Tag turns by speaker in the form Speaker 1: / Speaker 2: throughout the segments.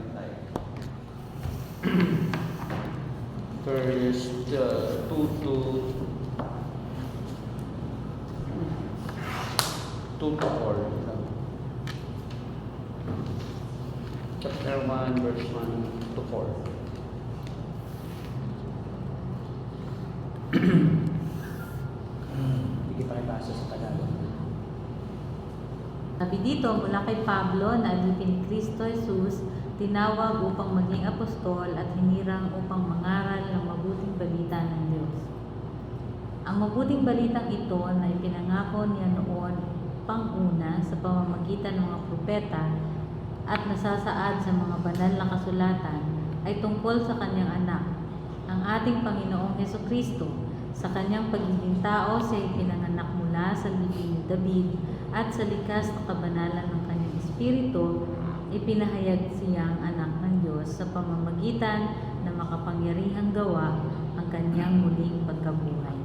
Speaker 1: tayo. First 2 to 4. Chapter 1, verse 1 to 4. Hindi kita ipasa sa Tagalog.
Speaker 2: Sabi dito, mula kay Pablo na alipin ni Kristo Jesus, tinawag upang maging apostol at hinirang upang mangaral ng mabuting balita ng Diyos. Ang mabuting balitang ito na ipinangako niya noon pang-una sa pamamagitan ng mga propeta at nasasaad sa mga banal na kasulatan ay tungkol sa kanyang anak, ang ating Panginoong Hesukristo. Sa kanyang pagiging tao, siya ay pinanganak mula sa libing ni David at sa likas na kabanalan ng kanyang espiritu, ipinahayag siyang anak ng Diyos sa pamamagitan na makapangyarihang gawa ang kanyang muling pagkabuhay.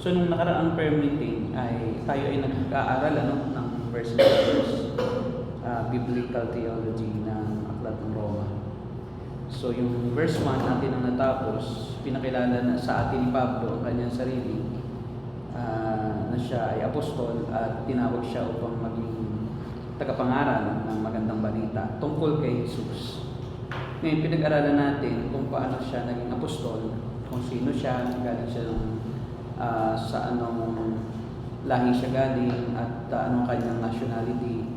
Speaker 1: So, nung nakaraang prayer meeting, tayo ay nag-aaral ng verse by verse, biblical theology ng Aklat ng Roma. So, yung verse 1 natin ang natapos, pinakilala na sa atin ni Pablo ang kanyang sarili, na siya ay apostol at tinawag siya upang maging tagapangaral ng magandang balita tungkol kay Jesus. Ngayon, pinag-aralan natin kung paano siya naging apostol, kung sino siya, galing siya sa anong lahi siya galing at anong kanyang nationality.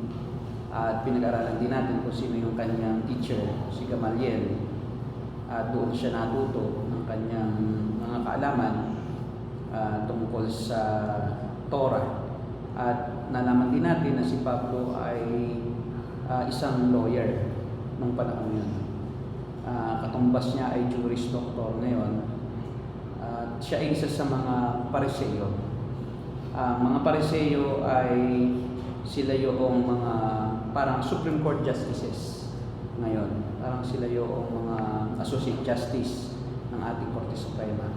Speaker 1: At pinag-aralan din natin kung sino yung kanyang teacher, si Gamaliel. At doon siya natuto ng kanyang mga kaalaman tungkol sa Torah. At nalaman din natin na si Pablo ay isang lawyer nung panahon yun. Katumbas niya ay Juris Doctor ngayon. Siya ay isa sa mga Pariseo. Mga Pariseo ay sila yung mga parang Supreme Court Justices ngayon. Parang sila yung mga Associate Justice ng ating Korte Suprema.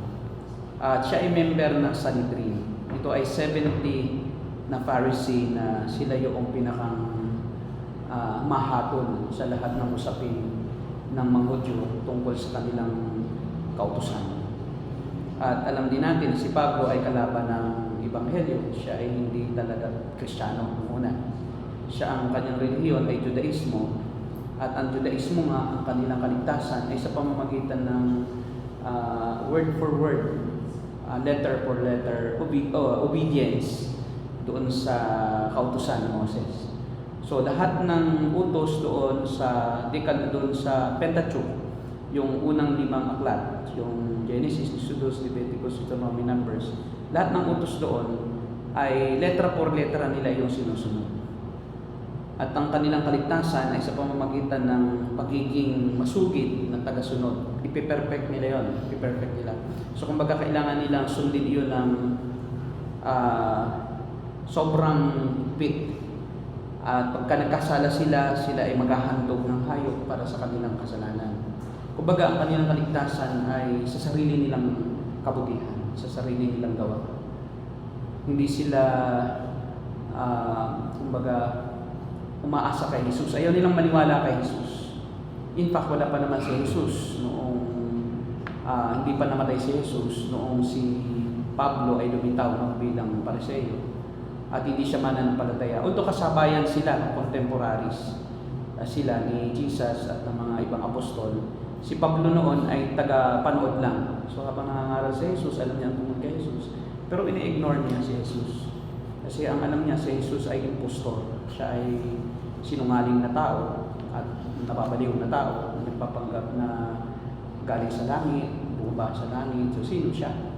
Speaker 1: At siya ay member ng Sanhedrin. Ito ay 70 na Pharisee na sila yung pinakang mahatol sa lahat ng usapin ng mga Hudyo tungkol sa kanilang kautusan. At alam din natin si Pablo ay kalaban ng Ebanghelyo. Siya ay hindi talaga Kristiyano muna. Siya ang kanyang relihiyon ay Judaismo. At ang Judaismo nga, ang kanilang kaligtasan ay sa pamamagitan ng word for word, letter for letter, obedience doon sa kautusan ng Moses. So lahat ng utos doon sa Pentateuch, yung unang 5 aklat, yung Genesis, Exodus, Leviticus, Deuteronomy, Numbers, lahat ng utos doon ay letra por letra nila yung sinusunod. At ang kanilang kaligtasan ay sa pamamagitan ng pagiging masugid ng tagasunod. Ipiperfect nila yon, ipiperfect nila. So kumbaga kailangan nilang sundin yun ng sobrang higpit. At pagka nagkasala sila ay maghahandog ng hayop para sa kanilang kasalanan. Kumbaga, ang kanilang kaligtasan ay sa sarili nilang kabutihan, sa sarili nilang gawa. Hindi sila, kumbaga, umaasa kay Jesus. Ayaw nilang maniwala kay Jesus. In fact, wala pa naman si Jesus noong, hindi pa namatay si Jesus noong si Pablo ay lumitaw bilang Pariseo. At hindi siya mananampalataya. Although kasabayan sila, contemporaries, sila ni Jesus at ng mga ibang apostol. Si Pablo noon ay taga-panood lang. So habang nangangaral si Jesus, alam niya ang tungkol kay Jesus. Pero ini-ignore niya si Jesus. Kasi ang alam niya si Jesus ay impostor. Siya ay sinungaling na tao at napapaliw na tao. Nagpapanggap na galing sa langit, bumaba sa langit. So sino siya?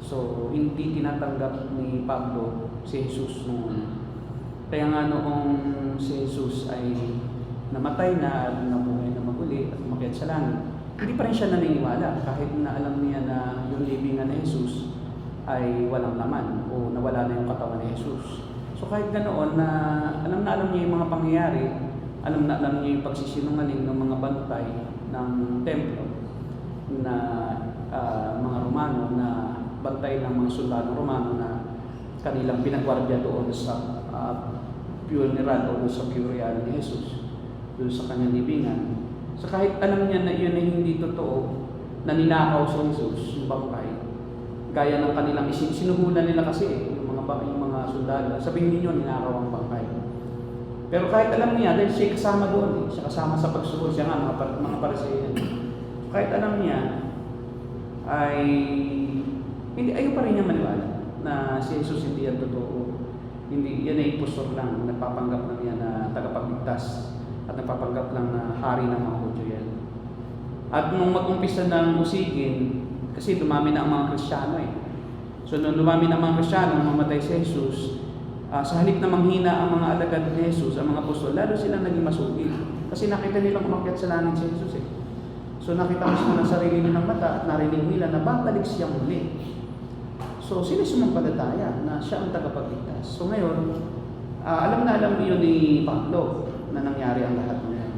Speaker 1: So hindi tinatanggap ni Pablo si Jesus noon. Kaya nga noong si Jesus ay namatay na at nabuhay na maguli at umakyat sa langit, hindi pa rin siya naniniwala kahit na alam niya na yung libingan ni Jesus ay walang laman o nawala na yung katawan ni Jesus. So kahit ganoon na alam niya yung mga pangyayari, alam niya yung pagsisinungaling ng mga bantay ng templo na mga Romano na bantay ng mga sundalo Romano na kanilang pinagwardya doon sa funeral o doon sa burial ni Jesus, doon sa kanyang libingan. So kahit alam niya na yun ay hindi totoo, na ninakaw si Jesus, yung bangkay, gaya ng kanilang sinuhulan nila kasi yung mga sundalo, sabihin niyo ninakaw ang bangkay. Pero kahit alam niya, dahil siya kasama doon, siya kasama sa pagsuhol, siya nga, mga Pariseo. Kahit alam niya, ay hindi, ayaw pa rin niya maniwala na si Jesus hindi yan totoo. Hindi, yan ay impostor lang, nagpapanggap lang yan na tagapagligtas at nagpapanggap lang na hari ng mga Hudyo yan. At nung mag-umpisa ng usigin, kasi dumami na ang mga Kristiyano eh. So nung dumami na ang mga Kristiyano, mamatay si Jesus, sa halip na manghina ang mga alagad ni Jesus, ang mga apostol, lalo silang naging masugi. Kasi nakita nilang umakyat sa langit si Jesus eh. So nakita mo sila ng sarili nilang mata at narinig nila na babalik siya muli. So sila sumampalataya na siya ang tagapagligtas. So ngayon, alam na alam niyo ni Pablo na nangyari ang lahat ng yan.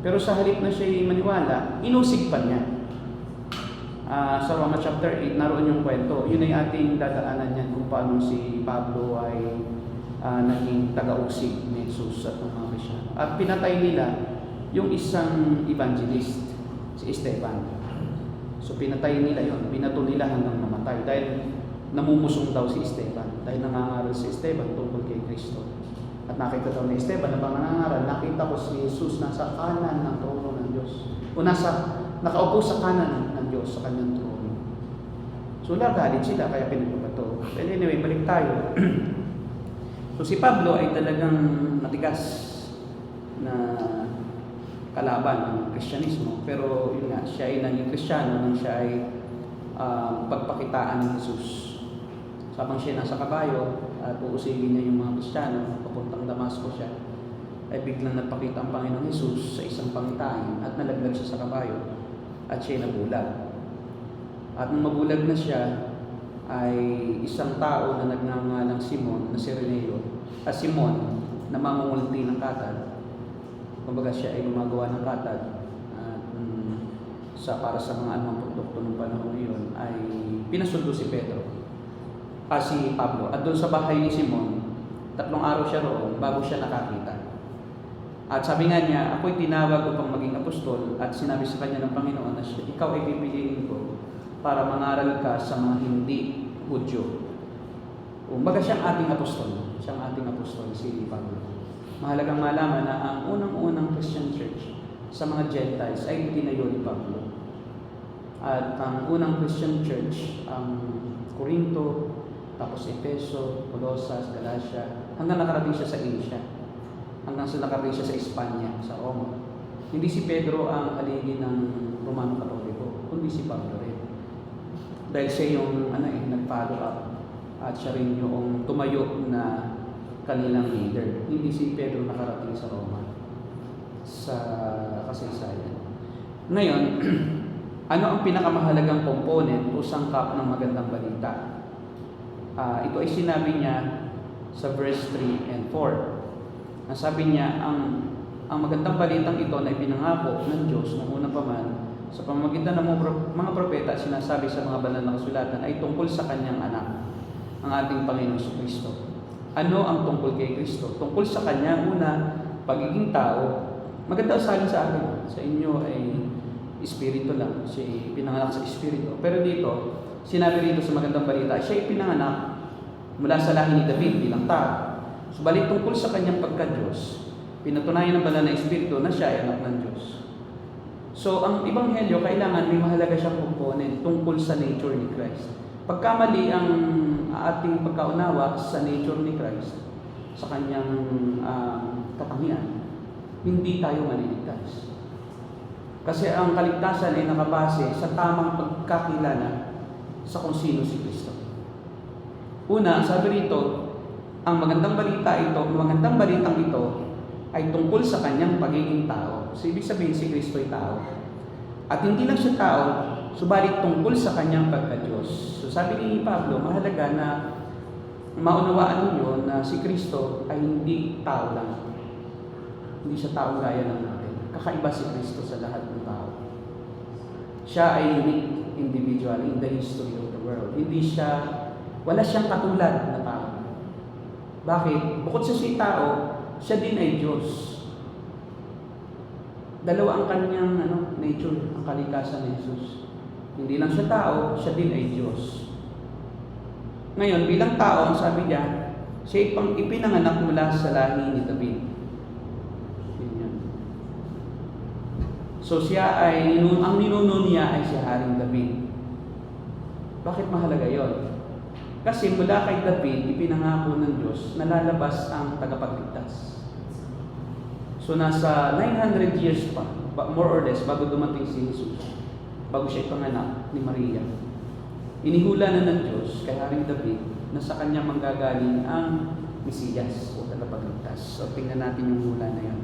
Speaker 1: Pero sa halip na siya maniwala, inusig pa niya. Sa Roma chapter 8, naroon yung kwento. Yun ay ating dadaanan niyan kung paano si Pablo ay naging taga-usig ni Jesus at mga Kristiyan. At pinatay nila yung isang evangelist, si Esteban. So pinatay nila yun, binato nila hanggang namatay dahil namumusong daw si Esteban, dahil nangangaral si Esteban tungkol kay Kristo. At nakita daw ni Esteban na bang nangangaral, nakita ko si Jesus nasa kanan ng trono ng Diyos. O nakaupo sa kanan ng Diyos sa kanyang trono. So galit sila kaya pinagbabato. But anyway, balik tayo. So si Pablo ay talagang matigas na kalaban ng Kristyanismo. Pero yun nga, siya ay naging Kristiyano nang siya ay pagpakitaan ni Jesus. Sabang siya nasa kabayo at uusigin niya yung mga Kristiyano, papuntang Damasco siya, ay biglang nagpakita ang Panginoong Jesus sa isang pangitain at nalaglag siya sa kabayo at siya nabulag. At nung mabulag na siya, ay isang tao na nagngangalang Simon na Sireneo, Simon na mangungulti ng katad. Kumbaga siya ay gumagawa ng katad at para sa mga anumang produkto ng panahon ngayon ay pinasundo si si Pablo. At doon sa bahay ni Simon, 3 araw siya roon bago siya nakakita. At sabi nga niya, ako'y tinawag upang maging apostol at sinabi sa kanya ng Panginoon na ikaw ay pipiliin ko para mangaral ka sa mga hindi Hudyo. Kumbaga siyang ating apostol. Siyang ating apostol, si Pablo. Mahalagang malaman na ang unang-unang Christian church sa mga Gentiles ay tinayo ni Pablo. At ang unang Christian church, ang Corinto, tapos Efeso, Colosas, Galacia, hanggang nakarating siya sa Asia. Hanggang sa nakarating siya sa Espanya, sa Roma. Hindi si Pedro ang haligi ng Romano Katoliko, kundi si Pablo rin. Dahil siya yung nag-follow up at siya rin yung tumayo na kanilang leader. Hindi si Pedro nakarating sa Roma sa kasaysayan. Ngayon, ano ang pinakamahalagang component o sangkap ng magandang balita? Ito ay sinabi niya sa verse 3 and 4. Ang sabi niya, ang magandang balitang ito na ipinangako ng Diyos noong una pa man sa pamamagitan ng mga propeta, sinasabi sa mga banal na kasulatan ay tungkol sa kanyang anak, ang ating Panginoong Kristo. Ano ang tungkol kay Kristo? Tungkol sa kanya, una, pagiging tao. Maganda usalin sa akin. Sa inyo ay espiritu lang. Siya pinanganak sa espiritu. Pero dito, sinabi rito sa magandang balita, siya ay pinanganak mula sa lahi ni David bilang tao. Subalit tungkol sa kanyang pagka-Diyos, pinatunayan ng banal na espiritu na siya ay anak ng Diyos. So, ang Ebanghelyo, kailangan may mahalaga siyang component tungkol sa nature ni Christ. Pagkamali ang ating pagkaunawa sa nature ni Christ, sa kanyang katangian, hindi tayo maliligtas. Kasi ang kaligtasan ay nakabase sa tamang pagkakilala sa kung sino si Kristo. Una, sabi rito, ang magandang balitang ito ay tungkol sa kanyang pagiging tao. So, ibig sabihin si Kristo ay tao. At hindi lang siya tao, subalit tungkol sa kanyang pagka-Diyos. So, sabi ni Pablo, mahalaga na maunawaan ninyo na si Kristo ay hindi tao lang. Hindi siya tao gaya ng natin. Kakaiba si Kristo sa lahat ng tao. Siya ay unique individual in the history of the world. Wala siyang katulad na tao. Bakit? Bukod sa siya tao, siya din ay Diyos. Dalawa ang kanyang nature, ang kalikasan ni Jesus. Hindi lang siya tao, siya din ay Diyos. Ngayon, bilang tao, ang sabi niya, siya ipinanganak mula sa lahi ni David. Yan. So siya ay, ang ninuno niya ay si Haring David. Bakit mahalaga yon? Kasi mula kay David, ipinangako ng Diyos na lalabas ang tagapagligtas. So nasa 900 years pa, more or less, bago dumating si Jesus, bago siya ipanganak ni Maria, inihula na ng Diyos kay Haring David na sa kanya manggagaling ang Mesiyas o tagapagligtas. So tingnan natin yung hula na yan.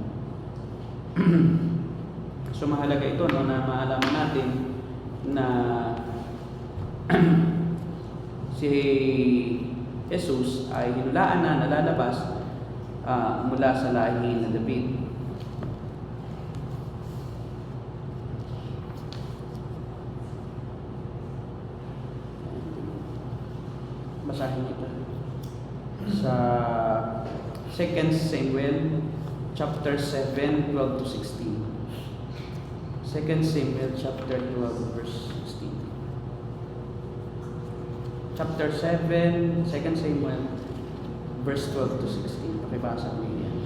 Speaker 1: So mahalaga ito, no, na maalaman natin na si Jesus ay hinulaan na nalalabas mula sa lahi ng David. Basahin kita sa 2 Samuel chapter 7, 12 to 16. 2 Samuel chapter 12 verse 16. Chapter 7, 2 Samuel verse 12 to 16. Pakibasa mo yan.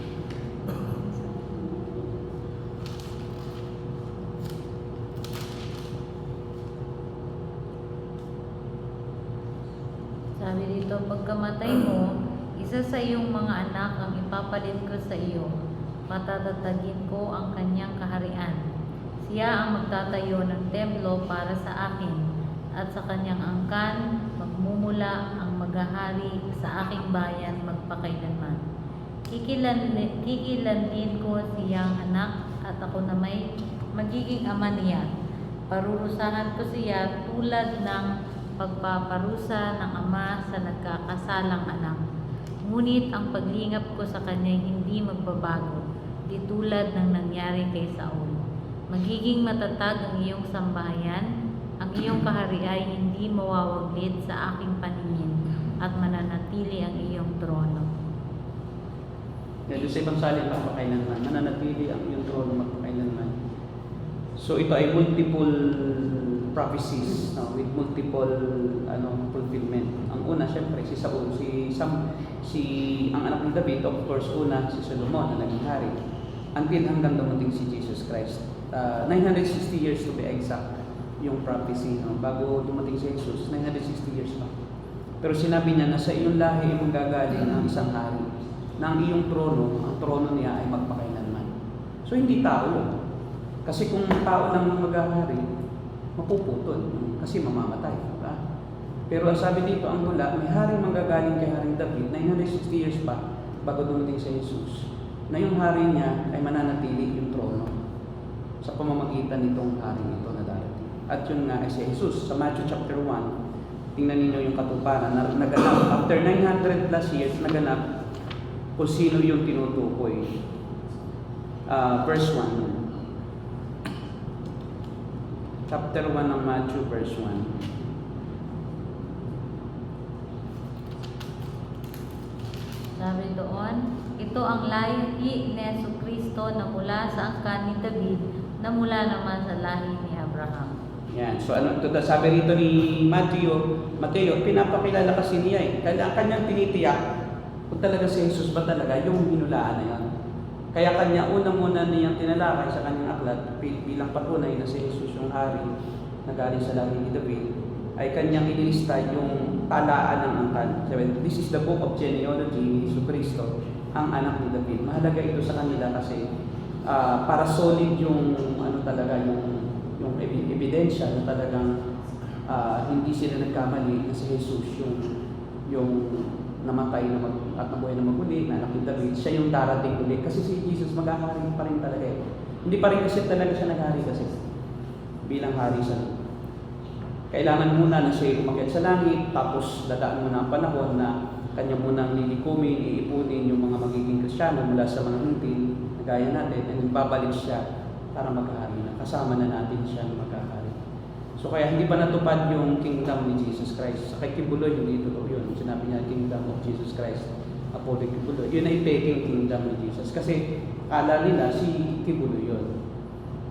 Speaker 2: Sabi dito, pagkamatay mo, isa sa iyong mga anak ang ipapalit ko sa iyo. Patatatagin ko ang kanyang kaharian. Siya ang magtatayo ng templo para sa akin, at sa kanyang angkan magmumula ang maghahari sa aking bayan magpakailanman. Kikilanlin ko siyang anak, at ako na may magiging ama niya. Parurusahan ko siya tulad ng pagpaparusa ng ama sa nagkakasalang anak. Ngunit ang paglingap ko sa kanya hindi magbabago, di tulad ng nangyari kay Saul. Magiging matatag ang iyong sambahayan, ang iyong kaharian ay hindi mawawaglit sa aking paningin, at mananatili ang iyong trono.
Speaker 1: Dahil sa ibang salin, magpakailanman, mananatili ang iyong trono magpakailanman. So ito ay multiple prophecies, no, with multiple fulfillment. Ang una, syempre, si Saul, ang anak ni David, of course, una, si Solomon na naging hari. Until hanggang dumating si Jesus Christ. 960 years to be exact yung prophecy, no? Bago dumating si Jesus, 960 years pa. Pero sinabi niya na sa iyong lahi manggagaling ang isang hari, na ang iyong trono, ang trono niya ay magpakailanman. So hindi tao yun. Kasi kung tao lang ang maghahari, mapuputol kasi mamamatay, diba? Pero ang sabi dito, ang mula, may haring manggagaling kay Haring David, 960 years pa bago dumating si Jesus, na yung hari niya ay mananatili yung trono sa pamamagitan nitong hari ito na darating. At yun nga ay si Jesus. Sa Matthew chapter 1, tingnan ninyo yung katuparan na naganap after 900 plus years, naganap kung sino yung tinutukoy. Verse 1. Chapter 1 ng Matthew, verse 1.
Speaker 2: Sabi doon, ito ang lahi ni Jesucristo na mula sa angkan ni David, na mula naman sa lahi ni Abraham.
Speaker 1: Yan. So sabi rito ni Mateo, pinapakilala kasi niya kanyang tinitiyak kung talaga si Jesus ba talaga yung hinulaan na yan. Kaya kanya unang-una niyang tinalakay sa kanyang aklat bilang patunay na si Jesus yung hari na galing sa lahi ni David, ay kanyang inilista yung talaan ng angkan. This is the book of genealogy ni Jesucristo, ang anak ni David. Mahalaga ito sa kanila kasi para solid yung talaga yung ebidensya na talagang hindi sila nagkamali na si Jesus yung namatay at nabuhay na maguli, na anak ni David, siya yung darating uli. Kasi si Jesus maghahari pa rin talaga eh. Hindi pa rin kasi talaga siya naghari kasi bilang hari siya. Kailangan muna na siya umakyat sa langit, tapos dadaan muna ang panahon na kanya munang lilikumin, iipunin yung mga magiging Kristiyano mula sa mga hintil na gaya natin, and babalik siya para maghari na. Kasama na natin siya na maghahari. So kaya hindi pa natupad yung kingdom ni Jesus Christ. Sa kay Kibuloy, hindi totoo yun. Sinabi niya, kingdom of Jesus Christ. Apollo Kibuloy. Yun ay peking kingdom ni Jesus. Kasi akala nila si Kibuloy yun.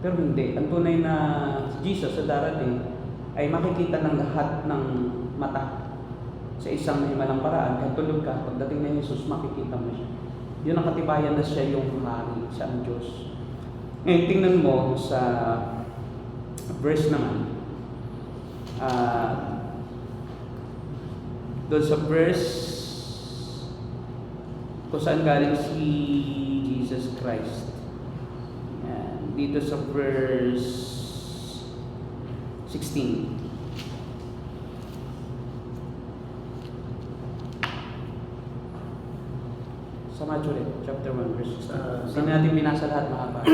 Speaker 1: Pero hindi. Ang tunay na Jesus sa darating ay makikita ng lahat ng mata sa isang himalang paraan. Kahit tulog ka, pagdating ni Jesus, makikita mo siya. Yun ang katibayan na siya yung hari, siya ang Diyos. Ngayon, tingnan mo sa verse naman. Doon sa verse kung saan galing si Jesus Christ. Yan. Dito sa verse 16. Sa Matthew chapter 1 verse 16. Hindi natin binasa lahat, mahaba.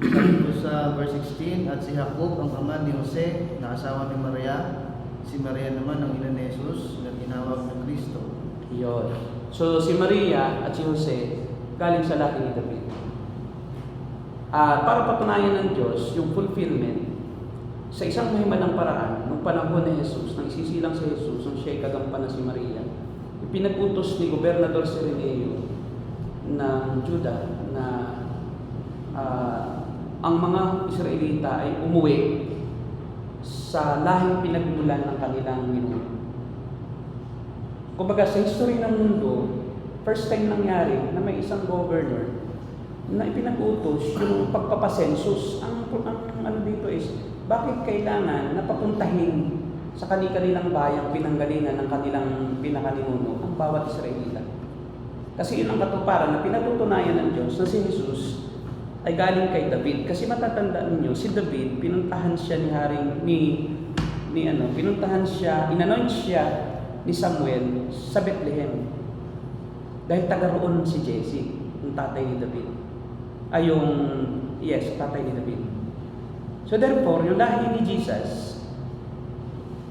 Speaker 3: Sabi ko sa verse 16, at si Jacob ang ama ni Jose na asawa ni Maria, si Maria naman ang ina ni Jesus na tinawag na Kristo.
Speaker 1: Yun. So si Maria at si Jose galing sa lahi ni David. Para patunayan ng Diyos yung fulfillment sa isang mahimalang paraan nung panahon ni Jesus, nang isisilang si Jesus, nung siya'y kagampanan si Maria, ipinag-utos ni Gobernador Cirenio ng Juda na ang mga Israelita ay umuwi sa lahing pinagmulan ng kanilang ninuno. Kumbaga sa history ng mundo, first time nangyari na may isang governor na ipinag-utos yung pagpapasensus. Ang ano dito is, bakit kailangan na papuntahin sa kanilang bayang pinanggalingan ng kanilang pinakaninuno ang bawat Israelita? Kasi yun ang katuparan na pinatutunayan ng Diyos na si Jesus ay galing kay David. Kasi matatandaan niyo, si David, pinuntahan siya inanoint siya ni Samuel sa Bethlehem. Dahil taga roon si Jesse, yung tatay ni David. Tatay ni David. So therefore, yung lahi ni Jesus,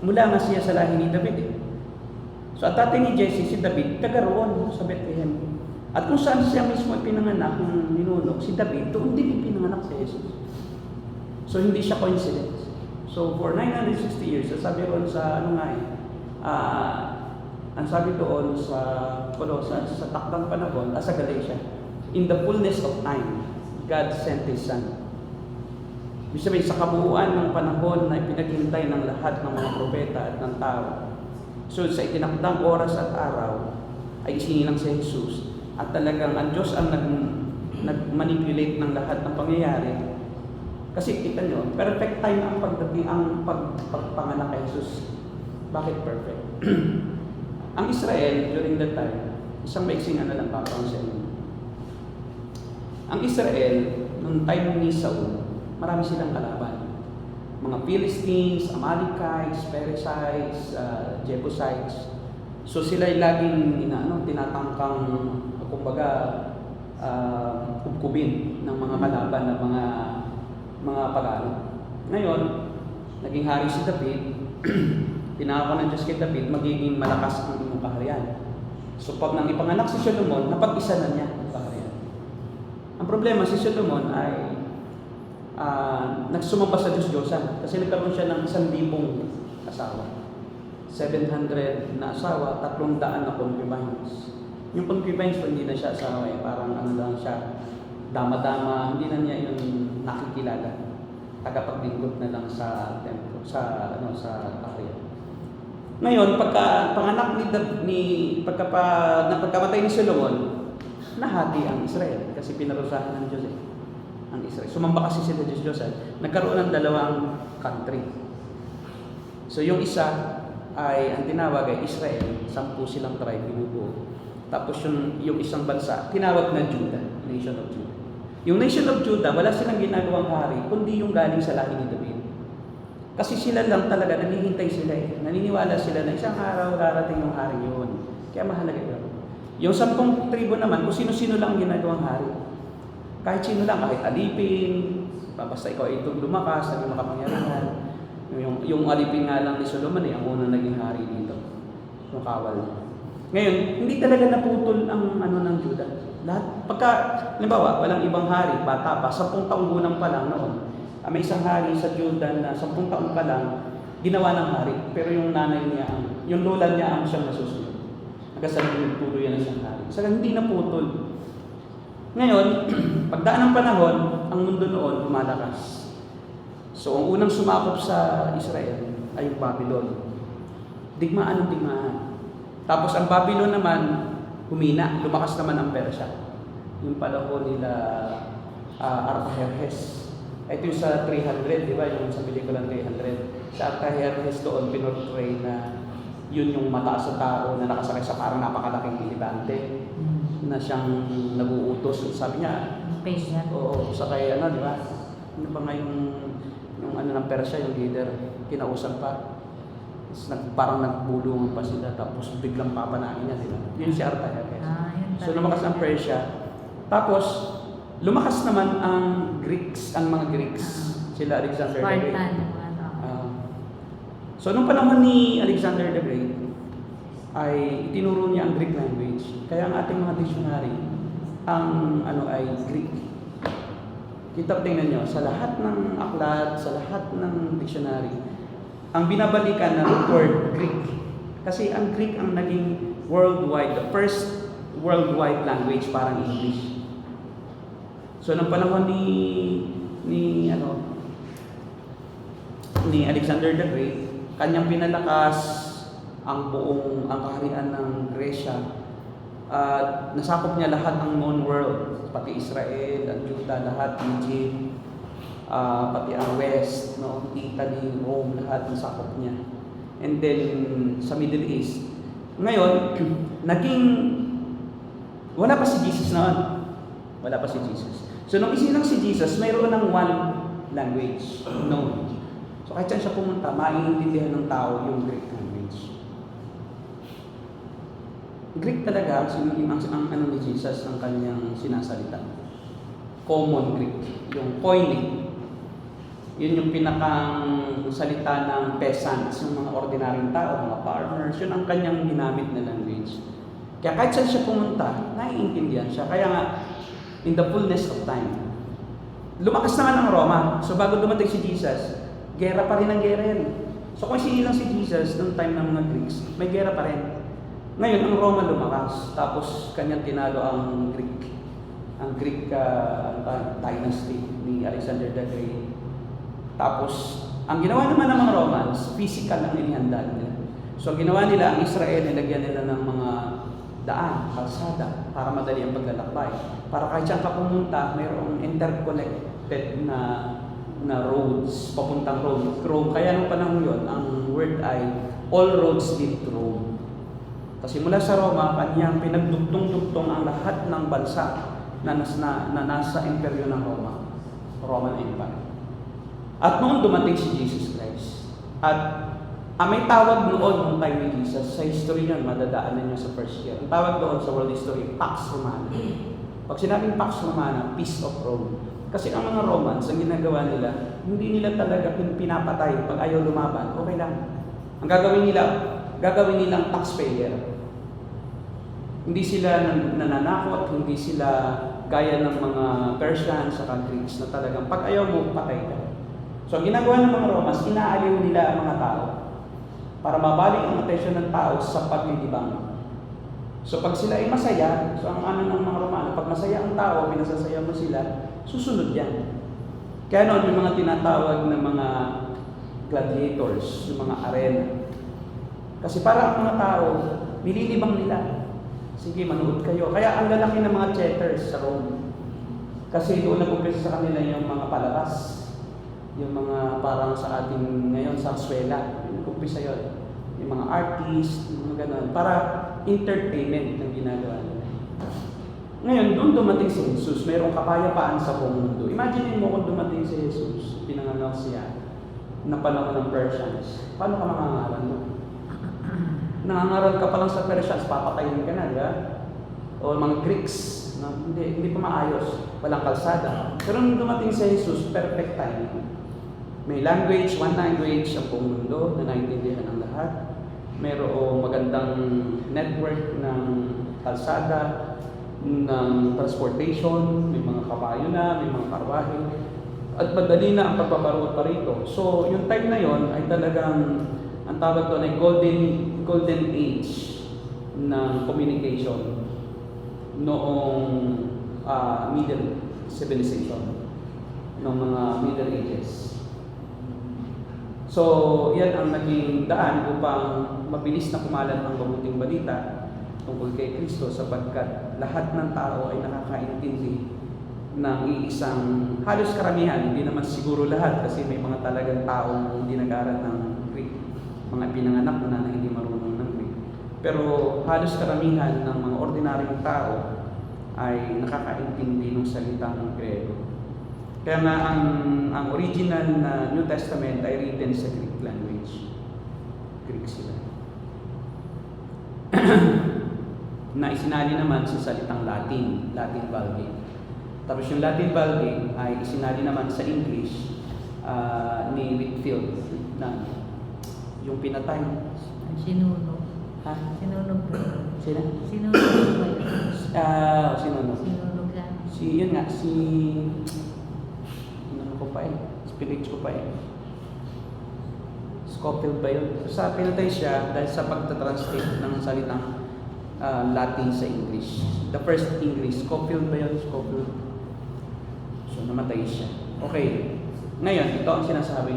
Speaker 1: mula nga siya sa lahi ni David eh. So ang tatay ni Jesse, si David, taga roon sa Bethlehem. At kung saan siya mismo pinanganak ng ninuno, si David, doon din pinanganak si Jesus. So hindi siya coincidence. So for 960 years, sabi roon sa ang sabi doon sa Colossus, sa takdang panahon, sa Galatia, in the fullness of time, God sent His Son. Ibig sabihin, sa kabuuan ng panahon na ipinaghintay ng lahat ng mga propeta at ng tao. So sa itinakdang oras at araw, ay isinilang si Jesus. At talagang ang Diyos ang nag-manipulate ng lahat ng pangyayari. Kasi kita nyo, perfect time ang pagdating, ang pagpanganak kay Jesus. Bakit perfect? Ang Israel, during that time, isang maiksing lang background sa inyo. Ang Israel, nung time ni Saul, marami silang kalaban. Mga Philistines, Amalekites, Perizzites, Jebusites. So sila'y laging tinatangkang, kumbaga, kubkubin ng mga kalaban ng mga pagano. Ngayon, naging hari si David, tinawag ng Diyos kay David, magiging malakas ang iyong kaharian. So pag nang ipanganak si Solomon, napag-isa na niya ang kaharian. Ang problema, si Solomon ay nagsumamba sa Diyos-Diyosan kasi nagkaroon siya ng 1,000 asawa. 700 na asawa, 300 na concubines. Yung concubines, hindi na siya asawa parang lang siya, dama-dama, hindi na niya yung nakikilala. Tagapaglingkod na lang sa templo, sa kaharian. Ngayon, pagkamatay ni Solomon, nahati ang Israel kasi pinarusahan ng Diyos ang Israel. Sumamba kasi sila Diyos nagkaroon ng dalawang country. So yung isa ay ang tinawag ay Israel, 10 silang tribe binubuo. Tapos yung isang bansa, tinawag na Judah, Nation of Judah. Yung Nation of Judah, wala silang ginagawang hari, kundi yung galing sa lahi ni David. Kasi sila lang talaga, nanihintay sila naniniwala sila na isang araw darating yung hari yun. Kaya mahalaga yun. Yung 10 tribo naman, kung sino-sino lang ginagawang hari. Kahit sino lang, kahit alipin, basta ikaw ay lumakas, naging makapangyarihan. Yung alipin nga lang ni Solomon ang unang naging hari dito. Yung kawal. Ngayon, hindi talaga naputol ang ng Judah. Lahat, halimbawa, walang ibang hari, bata pa, 10 taong gulang pa lang noon. May isang hari sa Judah na 10 taon pa lang, ginawa ng hari. Pero yung nanay niya, yung lola niya ang siyang nasusunod. hanggang sa nagtuloy yan na siyang hari. So hindi naputol. Ngayon, pagdaan ng panahon, ang mundo noon lumalakas. So ang unang sumakop sa Israel ay yung Babylon. Digmaan ng digmaan. Tapos ang Babylon naman, humina, lumakas naman ang Persya. Yung panahon nila Artaxerxes. Ito yung sa 300, di ba? Yung sa pelikulang 300. Sa Artaxerxes doon, pinortray na yun yung mataas na tao na nakasakay sa parang napakalaking elefante na siyang nag-uutos. Sabi niya,
Speaker 2: Pagan.
Speaker 1: oo, sakay ano, di ba? Ano ba nga yung ano ng Persya, yung leader, kinausap pa. Parang nagbulungan pa sila, tapos biglang papanain niya, di ba? Yun si Artaxerxes.
Speaker 2: Yun
Speaker 1: So lumakas ang Persia. Tapos, lumakas naman ang Greeks, ang mga Greeks. Sila Alexander the Great.
Speaker 2: Spartan.
Speaker 1: So nung panahon ni Alexander the Great, ay itinuro niya ang Greek language. Kaya ang ating mga dictionary, ang ano ay Greek. Kita tingnan nyo, sa lahat ng aklat, sa lahat ng dictionary, ang binabalikan ng word Greek. Kasi ang Greek ang naging worldwide, the first worldwide language, parang English. So nung panahon ni Alexander the Great, kanyang pinalakas ang kaharian ng Gresya. Nasakop niya lahat ng known world, pati Israel, ang Juda, lahat, Egypt, pati ang West, no, Italy, Rome, lahat nasakop niya. And then sa Middle East. Ngayon, wala pa si Jesus noon. Wala pa si Jesus. So nung isilang si Jesus, mayroon ng one language, no. So kahit saan siya pumunta, maiintindihan ng tao yung Greek language. Greek talaga, ang ano ni Jesus, ang kanyang sinasalita. Common Greek, yung koine. Yun yung pinakang salita ng peasants, yung mga ordinaryong tao, mga farmers, yun ang kanyang ginamit na language. Kaya kahit saan siya pumunta, naiintindihan siya. Kaya nga, in the fullness of time, lumakas naman ang Roma. So bago dumating si Jesus, gera pa rin ang gera yan. So kung sinilang si Jesus noong time ng mga Greeks, may gera pa rin. Ngayon, ang Roma lumakas, tapos kanyang tinalo ang Greek dynasty ni Alexander the Great. Tapos, ang ginawa naman ng mga Romans, physical ang inihanda nila. So, ang ginawa nila, ang Israel, nilagyan nila ng mga daan, kalsada, para madali ang paglalakbay. Para kahit saan ka pumunta, mayroong interconnected na roads, papuntang Rome. Kaya nung panahon yun, ang word ay, all roads lead to Rome. Kasi mula sa Roma, kanyang pinagdugtong-dugtong ang lahat ng bansa na nasa imperyo ng Roma, Roman Empire. At noon dumating si Jesus Christ. At may tawag noon nung time ni Jesus, sa history niyon, madadaanan niyo sa first year. Ang tawag doon sa world history, Pax Romana. Pag sinabing Pax Romana, Peace of Rome. Kasi ang mga Romans, ang ginagawa nila, hindi nila talaga pinapatay pag ayaw lumaban. Okay lang. Ang gagawin nilang taxpayer. Hindi sila nananakot, hindi sila gaya ng mga Persians sa Greeks na talagang pag ayaw mo, patay ka. So ang ginagawa ng mga Romans, inaaliw nila ang mga tao para mabalik ang atensyon ng tao sa paglilibang. So pag sila ay masaya, so ang ano ng mga Romano, pag masaya ang tao, pinasasaya mo sila, susunod yan. Kaya noon yung mga tinatawag na mga gladiators, yung mga arena. Kasi para ang mga tao, nililibang nila. Sige, manood kayo. Kaya ang lalaki ng mga checkers sa Rome. Kasi doon nag-umpisa sa kanila yung mga palabas. Yung mga parang sa ating ngayon, sarsuela. Nag-umpisa yun. Yung mga artists, yung mga gano'n. Para entertainment ng ginagawa nila. Ngayon, doon dumating si Jesus. Mayroong kapayapaan sa buong mundo. Imagine mo kung dumating si Jesus, pinanganak siya, na panahon ng Persians. Paano ka mangangaral mo? Nangangaral ka pa lang sa Persians, papatayin ka na, di ba? O mga Greeks, na hindi pa maayos, walang kalsada. Pero nung dumating si Jesus, perfect timing. May language, one language sa buong mundo na naintindihan ng lahat. Mayroong magandang network ng kalsada, ng transportation, may mga kabayo na, may mga karwahe, at madali na ang pagpaparoon pa rito. So, yung time na yon ay talagang, ang tawag doon ay golden age ng communication noong Middle Civilization, noong mga Middle Ages. So, yan ang naging daan upang mabilis na kumalat ang mabuting balita tungkol kay Kristo, sapagkat lahat ng tao ay nakakaintindi ng iisang, halos karamihan, hindi naman siguro lahat kasi may mga talagang taong hindi nag-aral ng Greek, mga pinanganak na hindi marunong ng Greek. Pero halos karamihan ng mga ordinaryong tao ay nakakaintindi ng salita ng Grego. Kaya nga ang original na New Testament ay written sa Greek language. Greek sila. Na isinali naman sa salitang Latin, Latin Vulgate. Tapos yung Latin Vulgate ay isinali naman sa English ni Whitefield na yung pinatay.
Speaker 2: Sinunog.
Speaker 1: Ha?
Speaker 2: Sinunog ba?
Speaker 1: Sila?
Speaker 2: Sinunog ba yun?
Speaker 1: Sino?
Speaker 2: Sinunog yan.
Speaker 1: Yun nga, ano ko pa spillage ko pa Scofield ba yun? Sa pinatay siya dahil sa pagtatranslate ng salitang Latin sa English. The first English, Scofield ba yun? Scofield. So, namatay siya. Okay. Ngayon, ito ang sinasabi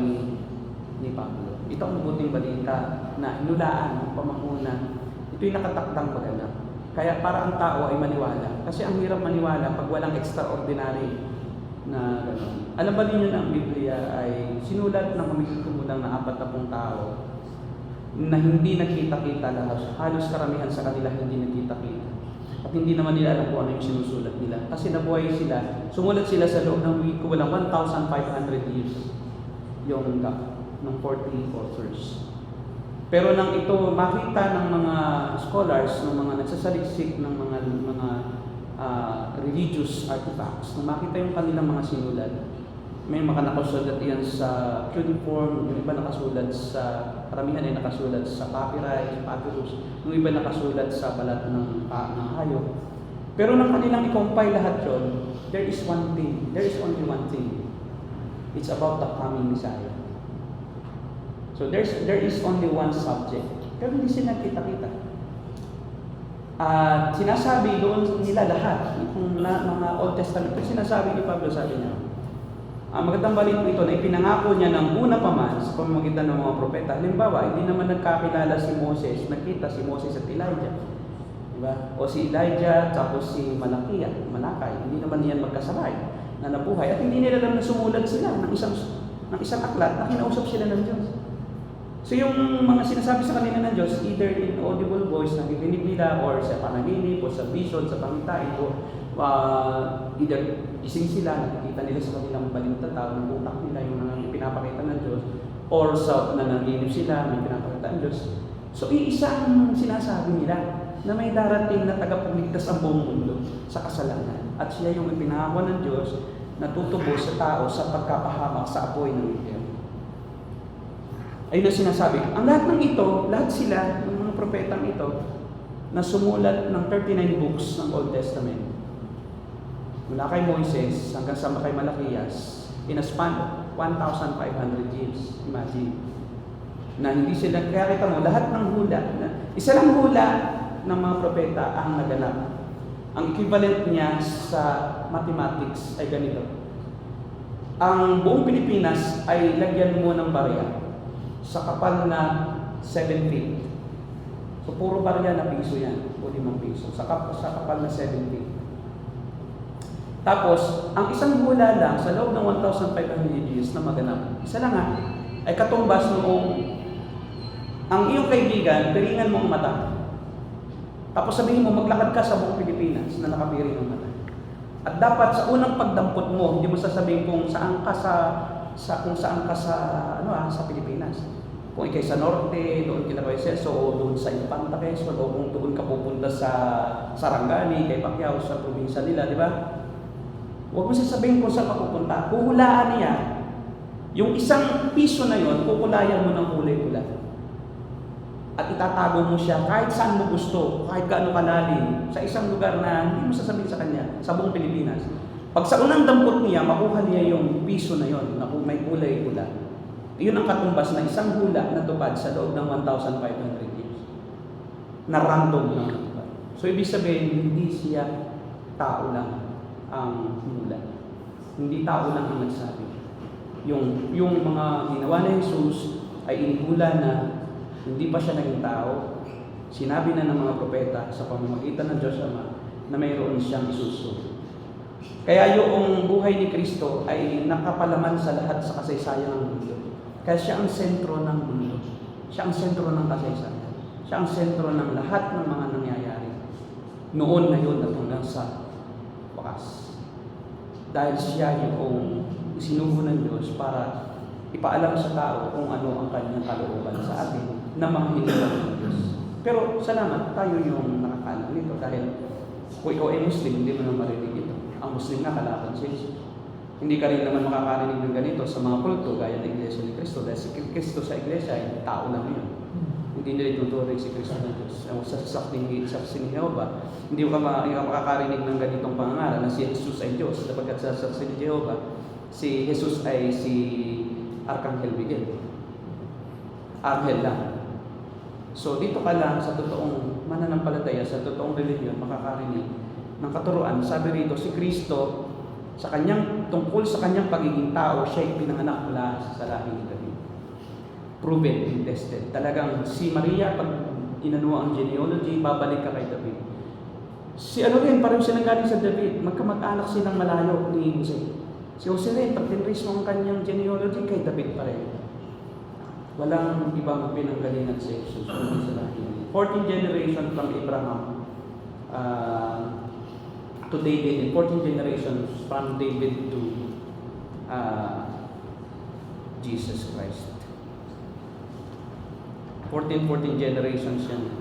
Speaker 1: ni Pablo. Ito ang mabuting balita na inulaan ng pamahuna. Ito yung nakatakdang maganap. Kaya para ang tao ay maniwala. Kasi ang hirap maniwala pag walang extraordinary na gano'n. Alam ba ninyo na ang Biblia ay sinulat ng kumikikumulang na 40 tao na hindi nagkita-kita lahat. Halos karamihan sa kanila hindi nagkita-kita. At hindi naman nila alam kung ano yung sinusulat nila. Kasi nabuhay sila, sumulat sila sa loob ng walang 1,500 years yung gap ng 40 authors. Pero nang ito makita ng mga scholars, ng mga nagsasaliksik ng mga religious artifacts, nang makita yung kanilang mga sinulat, may mga nakasulat yan sa cuneiform, yung iba nakasulat sa, karamihan ay nakasulat sa papyrus, yung iba nakasulat sa balat ng hayop. Pero nang kanilang i-compile lahat yun, there is only one thing. It's about the coming Messiah. So there is only one subject. Pero hindi sila kita-kita. At sinasabi doon nila lahat, kung mga Old Testament, sinasabi ni Pablo, sabi niya, ang magandang balita ito na ipinangako niya ng una pa man sa pamamagitan ng mga propeta. Halimbawa, hindi naman nagkakilala si Moses, nakita si Moses at Elijah. Diba? O si Elijah, tapos si Malakay. Hindi naman yan magkasabay na nabuhay. At hindi nila alam na sumulat sila ng isang aklat na kinausap sila ng Diyos. So yung mga sinasabi sa kanila ng Diyos, either in audible voice, nakikinig nila, or sa panaginip, o sa vision, sa pangitain, o either gising sila, nakikita nila sa kanilang balintataw, ng utak nila yung pinapakita ng Diyos, or sa nanaginip sila, may pinapakita ng Diyos. So iisang sinasabi nila na may darating na tagapagligtas ang buong mundo sa kasalanan. At siya yung ipinangako ng Diyos na tutubos sa tao sa pagkapahamak sa apoy ng impyerno. Ayun ang sinasabi. Ang lahat ng ito, lahat sila, ng mga propetang ito, na sumulat ng 39 books ng Old Testament. Mula kay Moises hanggang sa kay Malakias, in a span of 1,500 years. Imagine. Na hindi sila, kaya kita mo, lahat ng hula, isa lang hula ng mga propeta ang naganap. Ang equivalent niya sa mathematics ay ganito. Ang buong Pilipinas ay lagyan mo ng barya sa kapal na 7 feet. So, puro barya na piso yan, o 5 piso, sa kapal na 7 feet. Tapos, ang isang hula lang sa loob ng 1,500 years na maganap, isa lang ay katumbas noong ang iyong kaibigan, piringan mo ang mata. Tapos sabihin mo, maglakad ka sa buong Pilipinas na nakapiring ang mata. At dapat sa unang pagdampot mo, hindi mo sasabihin kung saan ka sa Pilipinas. Kung ikay sa norte, doon kina Quezon, o doon sa Infanta Quezon, o kung doon ka pupunta sa Sarangani, kay Pacquiao, sa probinsya nila, di ba? Huwag mo sasabihin kung saan ka pupunta. Huhulaan niya. Yung isang piso na yon, kukulayan mo ng kulay pula. At itatago mo siya kahit saan mo gusto, kahit gaano kalalim, sa isang lugar na hindi mo sasabihin sa kanya, sa buong Pilipinas. Pag sa unang dampot niya, makuha niya yung piso na yon, na may kulay pula. Iyon ang katumbas na isang hula na tupad sa loob ng 1,500 years. na random lang. So, ibig sabihin, hindi siya tao lang ang hula. Hindi tao lang ang nagsabi. Yung mga ginawa ni Jesus ay inihula na hindi pa siya naging tao. Sinabi na ng mga propeta sa pamamagitan ng Diyos Ama na mayroon siyang isusunod. Kaya yung buhay ni Kristo ay nakapalaman sa lahat sa kasaysayan ng mundo. Kaya siya ang sentro ng mundo. Siya ang sentro ng kasaysayan. Siya ang sentro ng lahat ng mga nangyayari. Noon, ngayon, at hanggang sa wakas. Dahil siya yung isinugo ng Diyos para ipaalam sa tao kung ano ang kanyang kalooban sa atin na mga hinilang ng Diyos. Pero salamat, tayo yung nakakaalam nito dahil kung ikaw ay Muslim, hindi mo na marinig ito. Ang Muslim na kalaban si Jesus. Hindi ka rin naman makakarinig ng ganito sa mga kulto gaya ng Iglesia ni Cristo dahil si Cristo sa Iglesia ay tao lang yun. Hindi nila ituturing si Cristo ng Diyos. Sa saksing ni Jehovah, hindi ka makakarinig ng ganitong pangaral na si Jesus ay Diyos. Sapagkat sa saksing ni Jehovah, si Jesus ay si Arkanghel Miguel. Arhel lang. So dito ka lang sa totoong mananampalataya, sa totoong relihiyon, makakarinig ng katuruan. Sabi rito, si Kristo, tungkol sa kanyang pagiging tao, siya ay pinanganak mula sa lahi ni David. Proven and tested. Talagang si Maria, pag inanuwa ang genealogy, babalik ka kay David. Si pareho silang galing sa David, magkamag-anak silang malayo ni Jose. Si Jose rin, pag tinrace mo ang kanyang genealogy, kay David pareho. Walang ibang pinanggalingan si Jesus kundi sa lahi niya. 14 generation from Abraham to David, and 14 generations from David to Jesus Christ. 14 generations yan.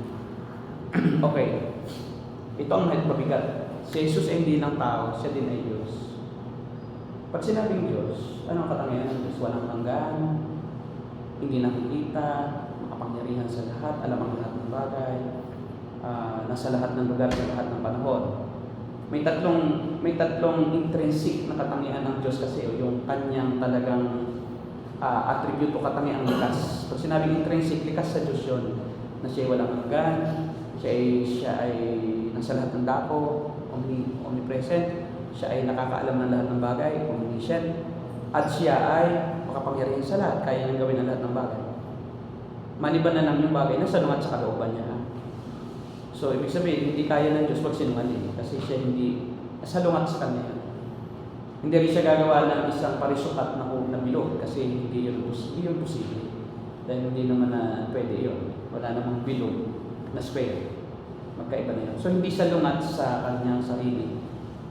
Speaker 1: Okay. Ito ang pabigat. Si Jesus ay hindi lang tao, siya din ay Diyos. Pag sinabing Diyos, anong katangian ng Diyos? Walang hanggan, hindi nakikita, makapangyarihan sa lahat, alam ang lahat ng bagay, nasa lahat ng lugar, sa lahat ng panahon. May tatlong intrinsic na katangian ng Diyos kasi yung kanyang talagang attribute o katangiang likas. Pag sinabing intrinsic, likas sa Diyos yun, na siya ay walang hanggan, siya ay nasa lahat ng dako, omnipresent, siya ay nakakaalam ng lahat ng bagay, omniscient, at siya ay makapangyarihan sa lahat, kaya niyang gawin ang lahat ng bagay. Maliban na lang yung bagay na salungat sa kalooban niya. So, ibig sabihin, hindi kaya ng Diyos pag sinungaling kasi siya hindi salungat sa kanya. Hindi rin siya gagawa ng isang parisukat na bilog kasi hindi yun posible. Dahil hindi naman na pwede yun. Wala namang bilog na square. Magkaiba na yun. So, hindi salungat sa kanyang sarili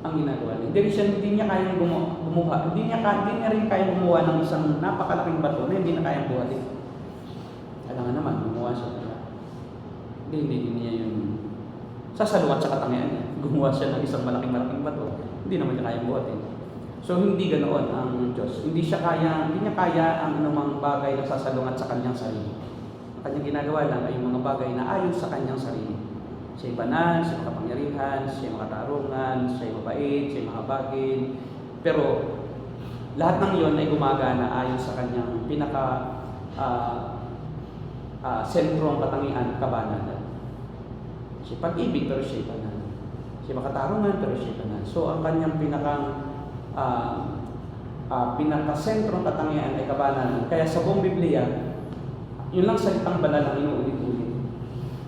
Speaker 1: ang ginagawa niya. Hindi niya kayang gumawa. Hindi niya rin kayang gumawa ng isang napakalaking bato na hindi na kayang buhatin. Alam nga naman, gumawa siya. Hindi niya yung sasaluat sa katangian niya. Gumawa siya ng isang malaking bato. Hindi naman niya kayang buhatin. So, hindi ganoon ang Diyos. Hindi niya kaya ang anumang bagay na sasalungat sa kanyang sarili. Ang kanyang ginagawa lang ay yung mga bagay na ayon sa kanyang sarili. Siya banal, siya makapangyarihan, siya makatarungan, siya mabait, siya makabagin. Pero lahat ng iyon ay gumagana ayon sa kanyang sentrong katangian, kabanalan. Siya pag-ibig pero siya banal. Siya makatarungan pero siya banal. So ang kanyang pinaka-sentrong katangian ay kabanalan. Kaya sa buong Biblia, yun lang salitang banal ang inuulit-ulit.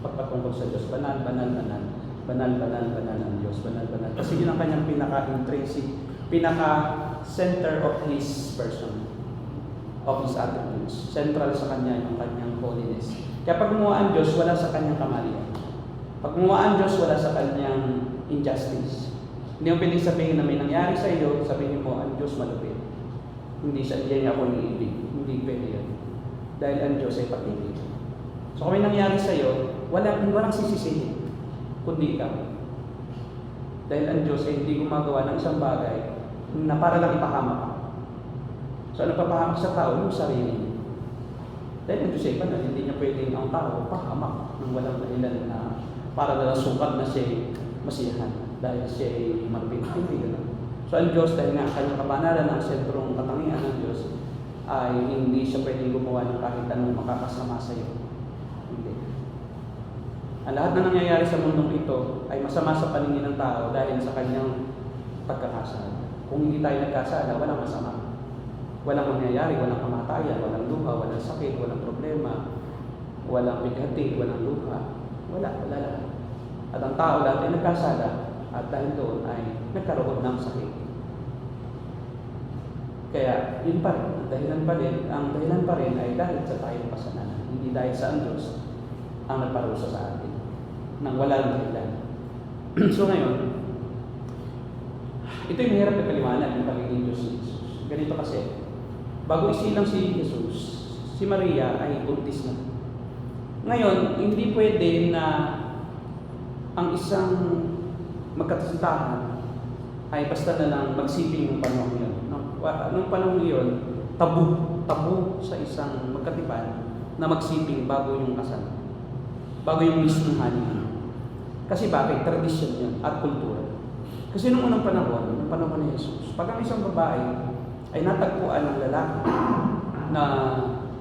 Speaker 1: Pagpatungkol sa Diyos, banal ang Diyos, banal. Kasi yun ang kanyang pinaka-intrinsic, pinaka-center of His person, of His attributes. Central sa kanya yung kanyang holiness. Kaya pag gumawa ang Diyos, wala sa kanyang kamalian. Pag gumawa ang Diyos, wala sa kanyang injustice. Hindi mo pwedeng sabihin na may nangyari sa iyo, sabihin mo, ang Diyos malupit. Hindi niya ako niibig. Hindi pwede yan. Dahil ang Diyos ay pag-ibig. So kung may nangyari sa iyo, walang sisisihin, kundi ikaw. Dahil ang Diyos ay hindi gumagawa ng isang bagay na para lang ipahamak ka. So ano papahamak sa tao? Yung sarili niya. Dahil ang Diyos ay banal, hindi niya pwedeng ang tao pahamak ng walang dahilan na para na sukat na siya masiyahan dahil siya ay malupit. Hindi gano'n. So ang Diyos, dahil nga kanyang kabanalan ang sentrong katangian ng Diyos, ay hindi siya pwedeng gumawa ng kahit anong makakasama sa iyo. Hindi. Ang lahat na nangyayari sa mundong ito ay masama sa paningin ng tao dahil sa kanyang pagkakasala. Kung hindi tayo nagkasala, walang masama. Walang mangyayari, walang kamatayan, walang luha, walang sakit, walang problema, walang bighati, walang luha. Wala lahat. At ang tao lahat ay nagkasala at dahil doon ay nagkaroon ng sakit. Kaya yun pa rin, ang dahilan pa rin ay dahil sa tayong kasalanan. Hindi dahil sa ang Diyos ang nagparusa sa atin nang walang dahilan. So ngayon, ito yung mahirap na paliwanag ng pagiging Diyos ni Jesus. Ganito kasi, bago isilang si Jesus, si Maria ay buntis na. Ngayon, hindi pwede na ang isang magkatasintahan ay basta na lang magsiping ng panahon yun. Nung panahon yun, tabu sa isang magkatipan na magsiping bago yung kasal. Bago yung mismong honeymoon. Kasi bakit? Tradisyon yun at kultura. Kasi nung unang panahon ni Jesus, pag ang isang babae ay natagpuan ng lalaki na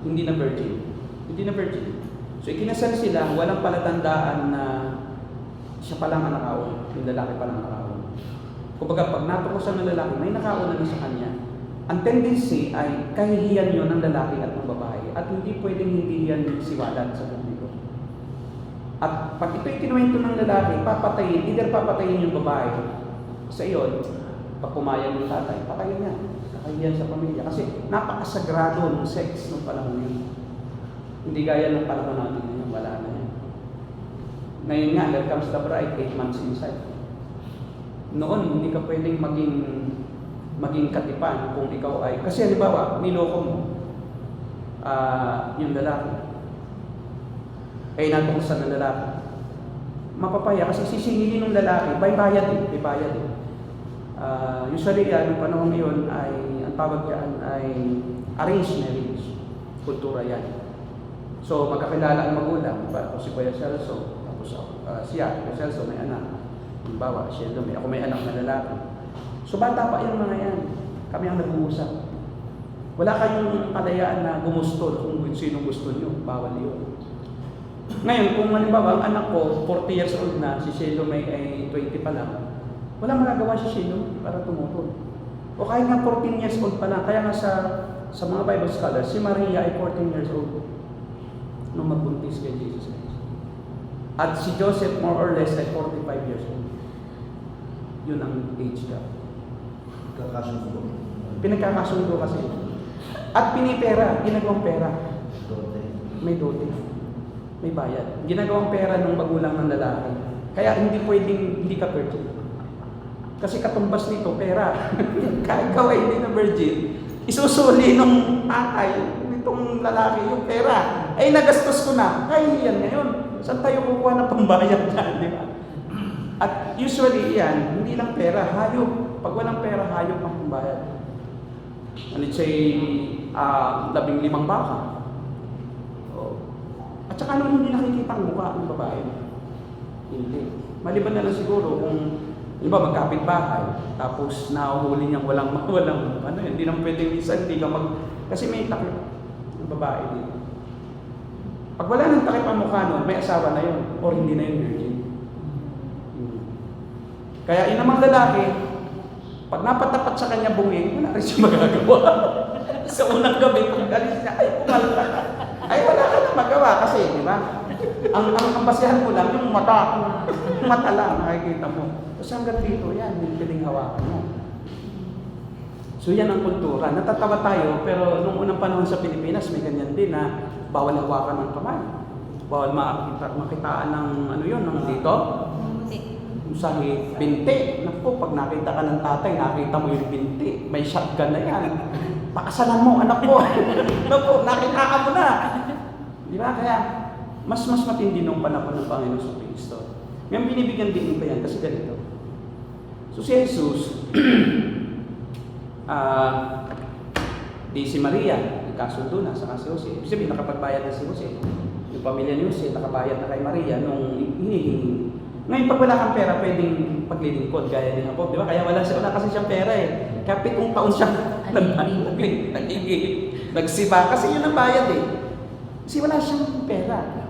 Speaker 1: hindi na virgin. So ikinasal sila, walang palatandaan na siya palang ang nakaon, yung lalaki palang nakaon. Kumbaga pag natukosan ng lalaki, may nakaon na sa kanya. Ang tendency ay kahihiyan yun ng lalaki at ng babae at hindi pwedeng hindi yan siwalat sa publiko. At pag ito'y kinuwento ng lalaki, either papatayin yung babae sa iyon, pag pumayag yung tatay, patayin niya. Kakahiyan sa pamilya. Kasi napakasagrado ng sex ng panahon yun. Hindi gaya ng panahon natin ngayon, wala na yan. Ngayon nga, here comes the bride, 8 months inside. Noon, hindi ka pwedeng maging katipan kung ikaw ay, kasi halimbawa, niloko mo yung lalaki. Natukusan ng lalaki. Mapapaya kasi sisingilin ng lalaki, may bayad eh. Usually, yung panahon ngayon ay, ang tawag yan ay arranged marriage. Kultura yan. So, magkakilala ang magulang. Ako si Kuya Celso, tapos siya, Kuya Celso, may anak. Halimbawa, ako may anak na lalaki. So, bata pa yung mga yan. Kami ang nag-uusap. Wala kayong kalayaan na gumusto kung sino gusto nyo. Bawal yun. Ngayon, kung halimbawa, ang anak ko, 40 years old na, si Shelo may ay 20 pa lang, wala magagawa si Shelo para tumutol. O kahit nga 14 years old pa lang, kaya nga sa mga Bible scholars, si Maria ay 14 years old nung magbuntis kay Jesus Christ. At si Joseph, more or less, ay 45 years old. Yun ang age gap. Pinagkakasundo kasi. At pinipera, ginagawang pera. May dote. May bayad. Ginagawang pera ng magulang ng lalaki. Kaya hindi pwedeng hindi ka virgin. Kasi katumbas nito, pera. Kahit ikaw ay hindi na virgin, isusuli ng tatay, itong lalaki yung pera. Ay, nagastos ko na. Ay, yan ngayon. Saan tayo kukuha ng pambayad dyan, di ba? At usually yan, hindi lang pera, hayop. Pag walang pera, hayop ang pambayad. And let's say, 15 baka. At saka nung hindi nakikita ang mukha ng babae. Hindi. Maliban na lang siguro kung magkapit bahay, tapos nahuhuli niyang walang hindi naman pwedeng isa, hindi ka kasi may takip ng babae dito. Pag wala nang takip ang mukha nun, may asawa na yun, or hindi na yun virgin. Kaya yun namang lalaki, pag napatapat sa kanya bunging, wala rin siya magagawa. Sa unang gabi, pag alis niya, ay pumalta ka. Ay wala ka na magawa kasi, di ba? Ang basihan mo lang, yung mata lang, nakikita mo. Kasi hanggang dito, yan, yung piling hawakan mo. So yan ang kultura. Natatawa tayo, pero nung unang panahon sa Pilipinas, may ganyan din na bawal hawakan ng kamay. Bawal makitaan ng ng dito. Sa binti. Naku, pag nakita ka ng tatay, nakita mo yung binti. May shotgun na yan. Pakasalan mo, anak ko. Naku, nakita ka mo na. Di ba? Kaya, mas matindi nung panahon ng Panginoon sa Kristo. Ngayon binibigyan din pa yan kasi ganito. So si Jesus, di si Maria, nagkasundo na sa si Jose. Ibig sabihin, nakapagbayad na si Jose. Yung pamilya ni Jose, nakabayad na kay Maria nung hinihingi. Ngayon, pag wala kang pera, pwedeng paglilingkod, gaya ni Jacob, di ba? Kaya wala kasi siyang pera eh. Kaya 7 taon siya nagsiba. Kasi yun ang bayad eh. Kasi wala siyang pera.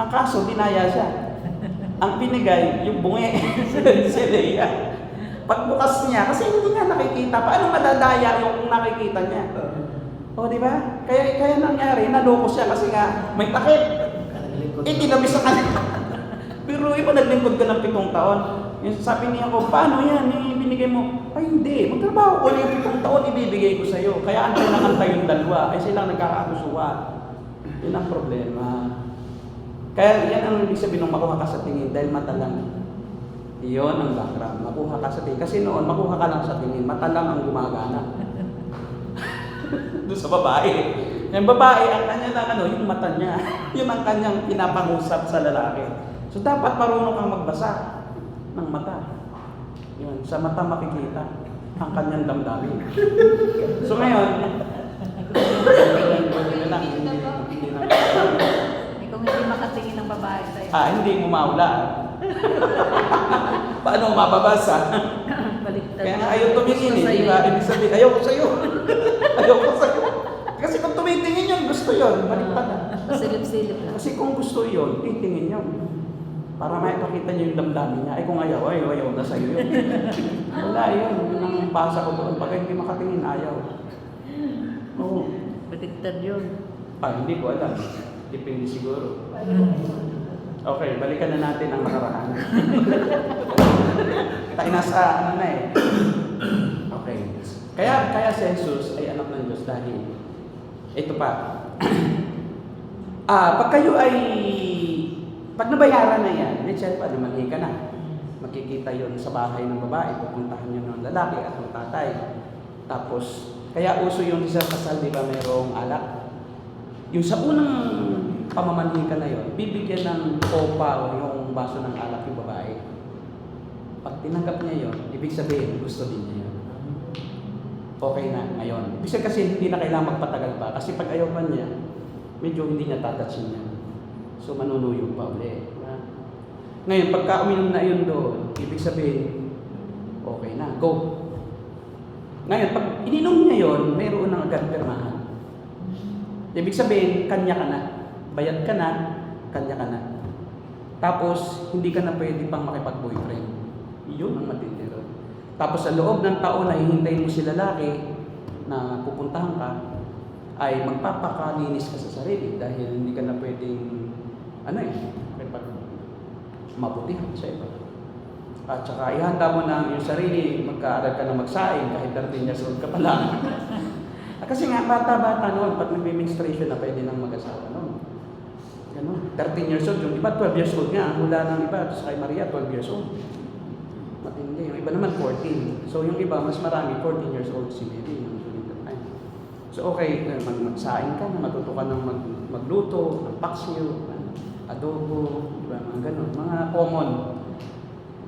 Speaker 1: Ang kaso, dinaya siya. Ang binigay, yung bungi, si Leia. Pagbukas niya, kasi hindi nga nakikita, paano madadaya yung nakikita niya? O, di ba? Kaya nangyari, naloko siya kasi nga may takip. Tinabi sa kanila. Pero iba naglingkod ka ng 7 taon. Yung sabi niya ko, paano yan? Binigay mo. Ay hindi, magtrabaho ko yung 7 taon, ibibigay ko sa'yo. Kaya antay na antay yung dalawa. Ay silang nagkakakusuhan. Yun ang problema. Kaya yan ang ibig sabihin ng makuha ka sa tingin dahil mata lang. Iyon ang background. Makuha ka sa tingin. Kasi noon, makuha ka lang sa tingin. Mata lang ang gumagana. Doon sa babae. Yung babae, ang kanya lang yung mata niya. Yun ang kanyang pinapangusap sa lalaki. So dapat marunong kang magbasa ng mata. Yun, sa mata makikita ang kanyang damdamin. So ngayon,
Speaker 2: Kung hindi makatingin ng babae sa'yo.
Speaker 1: hindi mo maula. Paano mababasa?
Speaker 2: Baliktad.
Speaker 1: Kaya nga ayaw tumingin di ba? Ibig sabihin, ayaw ko sa'yo. Ayaw ko sa'yo. Kasi kung tumitingin yun, gusto yun. Baliktad na.
Speaker 2: Pasilip-silip lang.
Speaker 1: Kasi kung gusto yun, titingin yun. Para maipakita niyo yung damdamin niya. Ay kung ayaw na sa'yo yun. Wala yun. Yun ang basa ko doon. Pag hindi makatingin, ayaw. Oo.
Speaker 2: Baliktad yun.
Speaker 1: Hindi ko alam. Depende siguro. Okay, balikan na natin ang nakaraan. Tayo nasa na eh. Okay. Kaya si Jesus ay anak ng Diyos dahil ito pa. Pag nabayaran na yan, siyempre, manhi ka na. Makikita yon sa bahay ng babae, pupuntahan niyo ng lalaki at ng tatay. Tapos, kaya uso yung isang kasal, di ba, mayroong alak. Yung sa unang pamamanhi ka na yon, bibigyan ng kopa o yung baso ng alak yung babae. Pag tinanggap niya yon, ibig sabihin, gusto din niya yun. Okay na, ngayon. Ibig sabihin kasi hindi na kailangan magpatagal pa. Kasi pag ayaw pa niya, medyo hindi niya tatouchin niya. So, manunuyog pa ulit. Ngayon, pagka uminom na yun doon, ibig sabihin, okay na, go. Ngayon, pag ininom niya yun, mayroon ng agad pirmahan. Ibig sabihin, kanya ka na. Bayad ka na, kanya ka na. Tapos, hindi ka na pwede pang makipag-boyfriend. Yun ang matindi ron. Tapos, sa loob ng taon na hihintayin mo si lalaki na pupuntahan ka, ay magpapakalinis ka sa sarili dahil hindi ka na pwedeng mabutihan sa iba. At saka ihanda mo na yung sarili, magkaaral ka na magsaing kahit 13 years old ka pa lang. Kasi nga, bata-bata noon, pag nag-menstruation na pwede nang mag-asawa noon. Ganun, 13 years old, yung iba 12 years old nga, ang hula ng iba, sa kay Maria, 12 years old. Matindi, yung iba naman 14. So yung iba, mas marami, 14 years old si Mary. So okay, magsaing ka na, matuto ka ng magluto, ng paksiw, adobo, diba, mga ganun, mga common.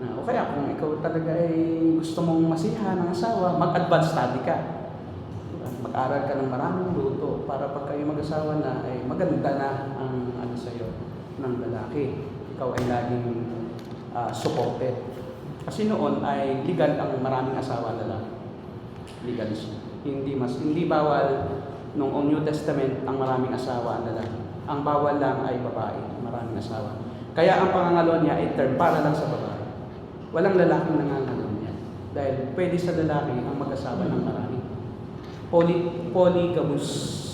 Speaker 1: O kaya kung ikaw talaga ay gusto mong masiha ng asawa, mag-advance study ka. Diba? Mag-aral ka ng maraming luto para pag kayo mag-asawa na, ay maganda na ang sa'yo ng lalaki. Ikaw ay laging supported. Kasi noon ay legal ang maraming asawa lalaki. Legal siya. Hindi bawal nung New Testament ang maraming asawa ang lalaki. Ang bawal lang ay babae, maraming asawa. Kaya ang pangangalo niya ay term para lang sa babae. Walang lalaking nangangalo niya. Dahil pwede sa lalaki ang mag-asawa ng marami. Polygamous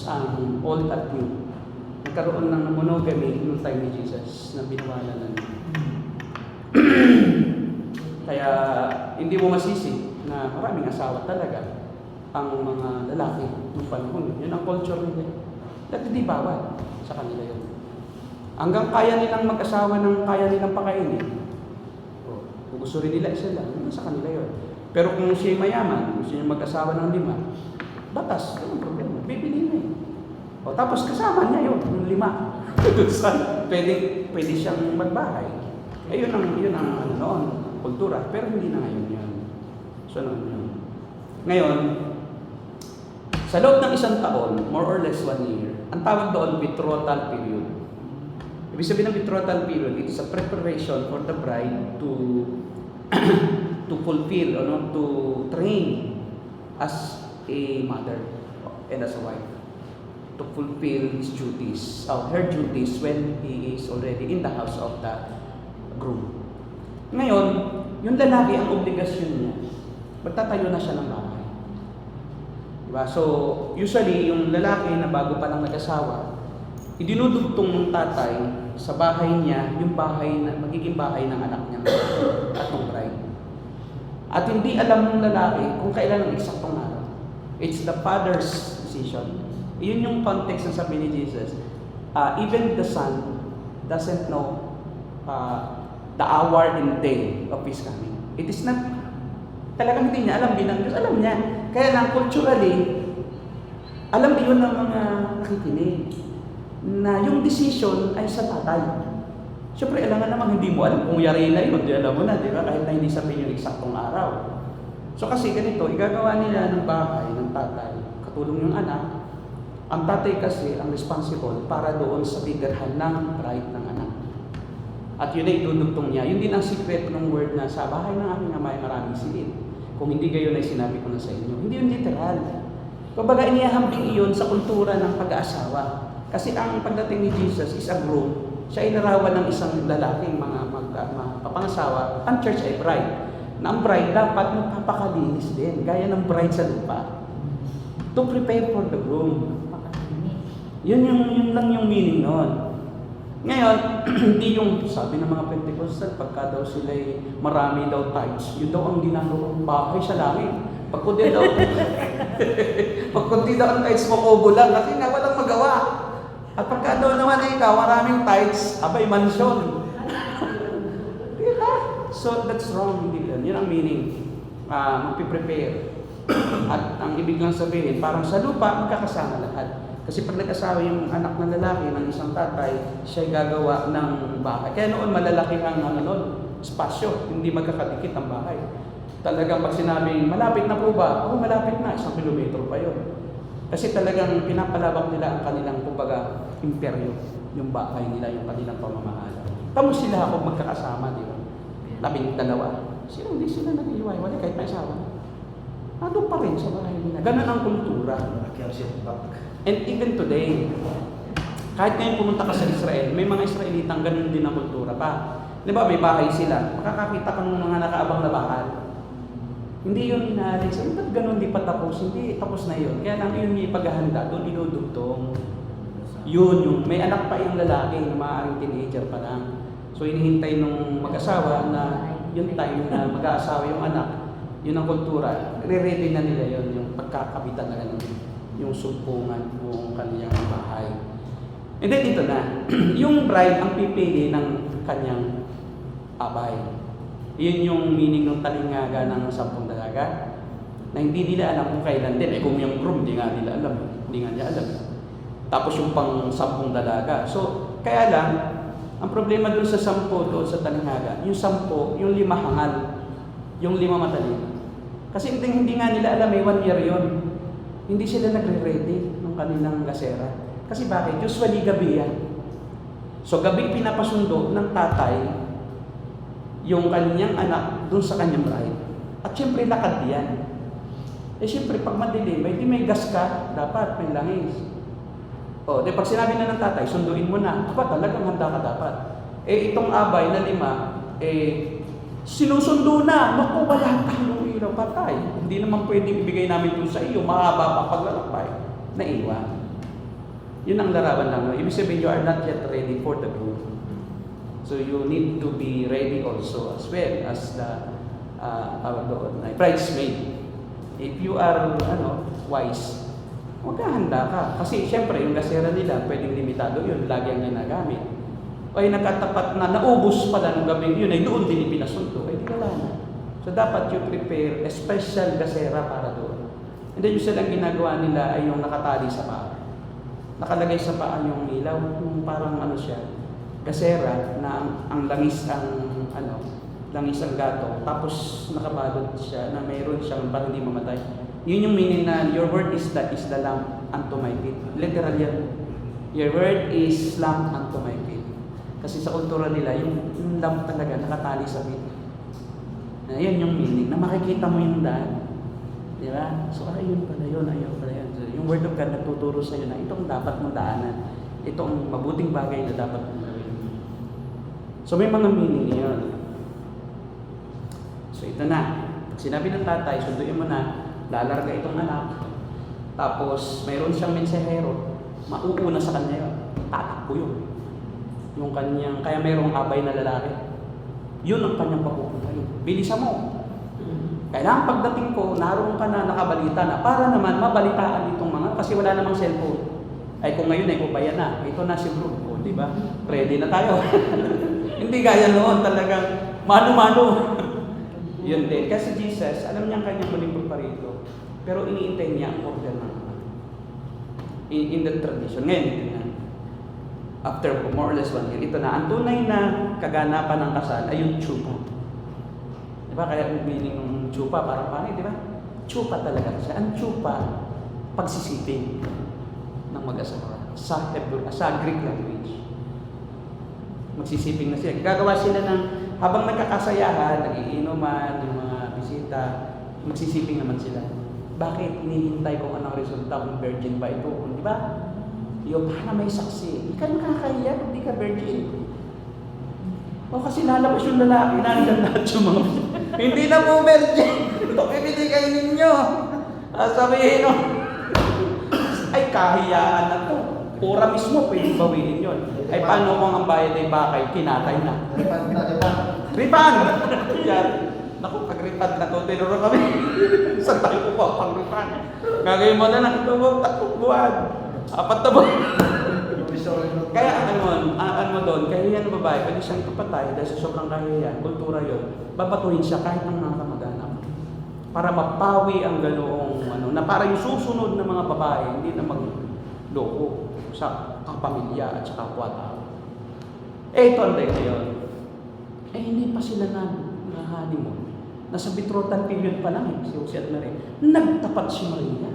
Speaker 1: ang old at new. Nagkaroon ng monogamy noong time ni Jesus na binawalan na niya. Kaya hindi mo masisi na maraming asawa talaga ang mga lalaki noong panahon. Yun ang culture nila. Dati di bawal sa kanila yun. Hanggang kaya nilang mag-asawa ng kaya nilang pakainin. Kung gusto rin nila, isa lang. Yun sa kanila yun. Pero kung siya mayaman, gusto niya mag-asawa ng 5, batas, walang problema. Bibili na eh. Tapos kasama niya yun, yung 5. pwede siyang magbahay. Yun ang noon, kultura. Pero hindi na ngayon yun. So noon yun. Ngayon, sa loob ng 1 taon, more or less 1 year, ang tawag doon betrothal period. Ibig sabihin ng betrothal period, it is a preparation for the bride to fulfill, to train as a mother and as a wife. to fulfill his duties, her duties when he is already in the house of the groom. Ngayon, yung lalaki, ang obligasyon niya, magtatayo na siya ng bahay. Diba? So, usually, yung lalaki na bago pa lang nag-asawa, idinudugtong ng tatay sa bahay niya, yung bahay na, magiging bahay ng anak niya at ng bride. At hindi alam ng lalaki kung kailan ang eksaktong araw. It's the father's decision. Yun yung context ng sabi ni Jesus. Even the son doesn't know the hour and day of his coming. It is not, talagang hindi niya alam bilang Diyos. Alam niya. Kaya lang, culturally, alam din yun ng mga nakikinig na yung decision ay sa tatay. Siyempre, alam nga naman, hindi mo alam kung yari na yun, di alam mo na, di ba? Kahit na hindi sabihin yung eksaktong araw. So kasi ganito, igagawa nila ng bahay ng tatay, katulong yung anak. Ang tatay kasi ang responsible para doon sa bigirhan ng bride ng anak. At yun ay idudugtong niya. Yun din ang secret ng word na sa bahay ng aking ama ay maraming silid. Kung hindi gayon ay sinabi ko na sa inyo. Hindi yun literal. Kumbaga inihahambing iyon sa kultura ng pag-aasawa. Kasi ang pagdating ni Jesus is a groom. Siya ay larawan ng isang lalaking mga papangasawa. Ang church ay bride. Na ang bride dapat magpapakalinis din. Gaya ng bride sa lupa. To prepare for the groom. Yun lang yung meaning noon. Ngayon, hindi yung sabi ng mga Pentecostal, pagka daw sila marami daw tithes, yun daw ang ginagawang bahay sa langit. Pag kundi daw, pag kundi daw ang tithes mo, kubo lang, kasi nga walang magawa. At pagka daw naman ay ikaw, maraming tithes, abay mansyon. Diba? So, that's wrong, hindi yan. Yun ang meaning. Magpiprepare. At ang ibig lang sabihin, parang sa lupa, magkakasama lahat. Kasi pag nag-asawa yung anak ng lalaki ng isang tatay, siya ay gagawa ng bahay. Kaya noon malalaki ang espasyo, hindi magkakadikit ang bahay. Talagang pag sinabing, malapit na po ba? Oo, malapit na, 1 kilometro pa yun. Kasi talagang pinapalabak nila ang kanilang, kumbaga, imperyo, yung bahay nila, yung kanilang pamamahala. Tamo sila ako magkakasama, di ba? 12. Sila, hindi sila nag-iwalay kahit may asawa. Doon pa rin sa bahay nila. Ganun ang kultura. And even today, kahit ngayon pumunta ka sa Israel, may mga Israelitang ganun din ang kultura pa. Di ba, may bahay sila. Makakakita ka ng mga nakaabang na bahay. Hindi yun inaalis. Ba't ganun di pa tapos? Hindi, tapos na yun. Kaya lang yun may paghahanda, doon inudugtong. Yun, yung may anak pa yung lalaki, na maaaring teenager pa lang. So inihintay nung mag-asawa na yung time na mag-aasawa yung anak, yun ang kultura. Re-ready na nila yun, yung pagkakabitan na ganun. Yung sumpungan ng kanyang bahay. And then ito na, yung bride ang pipili ng kanyang abay. Yun yung meaning ng talingaga ng 10 dalaga. Na hindi nila alam kung kailan din. Kung yung groom, hindi nga nila alam. Hindi nga niya alam. Tapos yung pang 10 dalaga. So, kaya lang, ang problema dun sa 10 doon sa talingaga, yung 10, yung 5 hangal. Yung 5 matalino. Kasi hindi nga nila alam, may 1 year yun. Hindi sila nagre-ready ng kanilang gasera. Kasi bakit? Usually gabi yan. So gabi pinapasundo ng tatay yung kanyang anak dun sa kanyang bride. At syempre lakad yan. Syempre pag madilim, may gas ka, dapat may langis. Di pag sinabi na ng tatay, sunduin mo na. Talagang handa ka dapat. Itong abay na 5, sinusundo na. Naku, wala tayong ilaw, patay. Hindi naman pwedeng ibigay namin ito sa iyo. Mahaba pa paglalakbay. Naiwan. Yun ang larawan lang. Ibig sabihin, you are not yet ready for the groom. So you need to be ready also as well as the bridesmaid. If you are wise, maghahanda ka. Kasi syempre, yung gasera nila, pwedeng limitado yun. Lagi ang ginagamit. Ay nakatapat na naubos pala ng gabing yun, ay doon din ipinasundo. Ay di wala na. So dapat you prepare a special gasera para doon. And then yung silang ginagawa nila ay yung nakatali sa paa. Nakalagay sa paa yung ilaw, yung parang siya, gasera na ang langis langis ang gato. Tapos nakabalot siya na mayroon siyang para hindi mamatay. Yun yung meaning na your word is the lamp unto my feet. Literal yan. Your word is lamp unto my feet. Kasi sa kultura nila, yung lamp talaga nakatali sa feet. Yan yung meaning, na makikita mo yung daan. Di ba? So, ayun pala yun. So, yung Word of God nagtuturo sa'yo na itong dapat mong daanan. Itong mabuting bagay na dapat mong gawin. So, may mga meaning yun. So, ito na. Pag sinabi ng tatay, sunduin mo na, lalarga itong anak. Tapos, mayroon siyang mensahero. Mauuna sa kanya yun. Tatakbo yun. Yung kanyang, kaya mayroong abay na lalaki. Yun ang kanyang papupunta yun. Bilisan mo. Kailangan pagdating ko, naroon ka na, nakabalita na, para naman mabalitaan itong mga, kasi wala namang cellphone. Ay kung ngayon ay kubayan na, ito na si bro, o, di ba? Ready na tayo. Hindi gaya noon, talagang mano-mano. Yun din. Kasi Jesus, alam niya ang kanyang muling pagparito, pero iniintay niya ang order ng Ama. In the tradition. Ngayon, ito na. After more or less 1 year, ito na. Ang tunay na kaganapan ng kasal ay yung tsupa. Di ba? Kaya yung meaning ng tsupa, parang paano, di ba? Tsupa talaga siya. Ang tsupa, pagsisiping ng mag-asawa sa Greek language. Magsisiping na sila. Gagawa sila ng, habang nagkakasayahan, nagiinuman, yung mga bisita, magsisiping naman sila. Bakit? Hinihintay kung anong resulta kung virgin ba ito. Di ba? Yung para may saksi. Hindi ka nakakahiya kung di ka virgin. O kasi lalabas yung lalaki, nandang lahat yung mga hindi na po virgin. Ito ibinigay ninyo. Sabihin nyo, ay kahiyaan na to. Pura mismo, pwede bawiin yun. Ay paano kung ang bayad ay bakay, kinatay na. Ripan! Yan. Naku, pag-ripan na to, tinuro kami. Saan tayo po pa pag-ripan? Gagawin mo na lang ito, 3 buwan. 4 na buwan. Kaya ano mo doon, kahihiyan ng babae, pwede siyang ipapatay dahil sa sobrang kahihiyan, kultura yun, babatuhin siya kahit ng mga kamag-anak. Para mapawi ang ganoong, na para yung susunod ng mga babae, hindi na magloko sa kapamilya at sa kapwa-tao. Ito ang day ngayon. Hindi pa sila na-honeymoon. Nasa betrothal period pa lang si Jose at Maria. Nagtapat si Maria.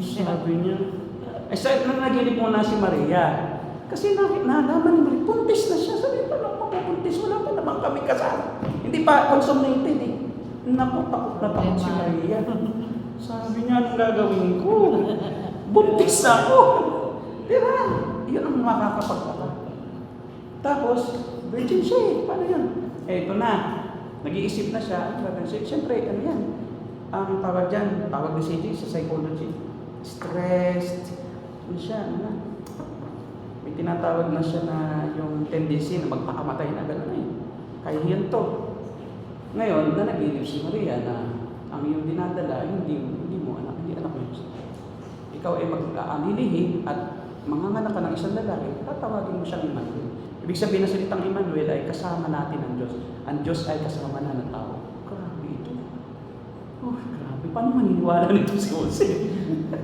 Speaker 1: Sabi niya, nang naginip mo na si Maria, kasi nalaman ni Maria, puntis na siya. Sabi pa lang, mapupuntis, wala pa naman kami kasama. Hindi pa consummated eh. Naku, takot si Maria. Sabi niya, anong gagawin ko? Buntis na ako. Diba? Yun ang makakapagtaka. Tapos, virgin siya eh. Paano yun? Ito na. Nag-iisip na siya. Siyempre, ano yan? Ang tawag dyan, tawag ni CJ sa psychology. Stressed. Ano siya? Ano na? May tinatawag na siya na yung tendency na magpakamatay na gano'n na eh. Kaya yan to. Ngayon, na nag-iisip si Maria na ang iyong dinadala, hindi mo anak, hindi anak mo yun. Ikaw ay mag-aanilihi at manganganak ka ng isang lalaki, tatawagin mo siyang Emmanuel. Ibig sabihin na salitang Emmanuel ay kasama natin ang Diyos. Ang Diyos ay kasama na ng tao. Grabe ito. Oh, grabe. Paano maniniwala nito si Jose?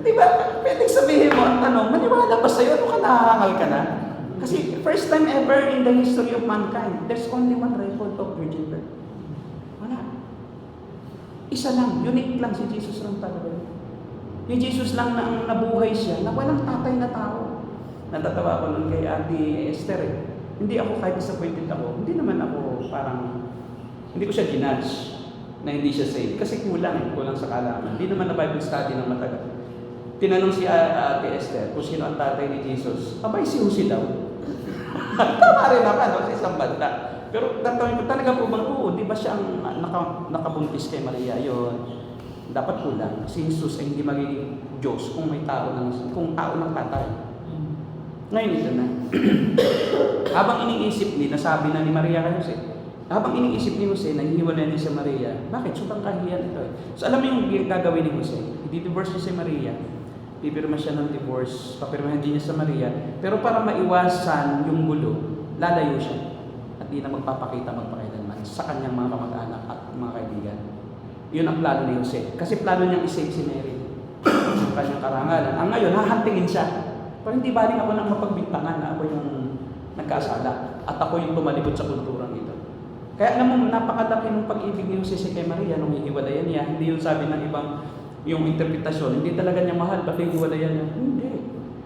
Speaker 1: Diba? Pwedeng sabihin mo ang tanong, maniwala ba sa'yo? Ano ka nahangal ka na? Kasi first time ever in the history of mankind, there's only one record of virgin birth. Wala. Isa lang, unique lang si Jesus lang talaga. Yung Jesus lang na ang nabuhay siya, na walang tatay na tao. Natatawa ko nun kay Ate Esther eh. Hindi ako kahit disappointed ako, hindi naman ako parang, hindi ko siya ginudge na hindi siya saved. Kasi kulang sa kaalaman. Hindi naman na Bible study ng matagal. Tinanong si Ate Esther kung sino ang tatay ni Jesus. Abay, si Jose daw. Tama rin naman, sa isang banda. Pero tatawin ko talaga po bang, di ba siya ang nakabuntis kay Maria? Yun. Dapat kulang. Si Jesus ay hindi magiging Diyos kung may tao kung tao ng tatay. Ngayon ito na. Habang iniisip ni, nasabi na ni Maria kay Jose, habang iniisip ni Jose, nanghiwalay niya si Maria, bakit? Sobrang kahiyan ito eh. So alam mo yung gagawin ni Jose, i-divorce niya si Maria, pipirma siya ng divorce, papirmahan din niya sa Maria, pero para maiwasan yung gulo, lalayo siya. At di na magpakailanman sa kanyang mga kamag-anak at mga kaibigan. Yun ang plano ni Jose. Kasi plano niyang isave si Mary. Ang kanyang karangalan. Ang ngayon, hahantingin siya. Pero hindi baling ako nang mapagbintangan na ako yung nagkasala. At ako yung tumalikod sa kulturang ito. Kaya alam mo, napakalaki ng pag-ibig ni Jose kay Maria nung hihiwalayan niya. Hindi yung sabi ng ibang yung interpretasyon. Hindi talaga niya mahal, pati hihiwalayan niya. Hindi.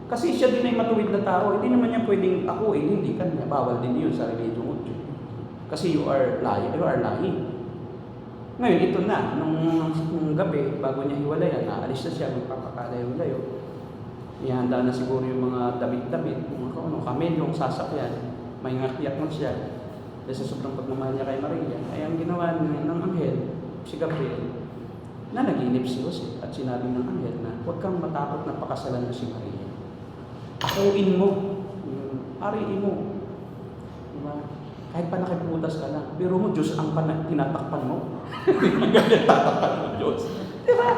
Speaker 1: Kasi siya din ay matuwid na tao. Hindi naman niya pwedeng akuin. Hindi kanya. Bawal din yun sa religion. Kasi you are lying. Ngayon, ito na, nung gabi, bago niya hiwalayan, naalis na siya, magpapakalayo-layo. Ihanda na siguro yung mga damit-damit, mga kamelyong sasakyan, may ngakyak na siya. Dahil sa sobrang pagmamahal niya kay Maria, ay ang ginawa ng anghel, si Gabriel, na naginip si Jose at sinabi ng anghel na huwag kang matakot na pakasalan mo si Maria. Akuin mo, ariin mo. Diba? Kahit pa nakiputas ka lang, pero mo, Diyos ang tinatakpan mo. Magalit tatakpan mo, Diyos. Diba?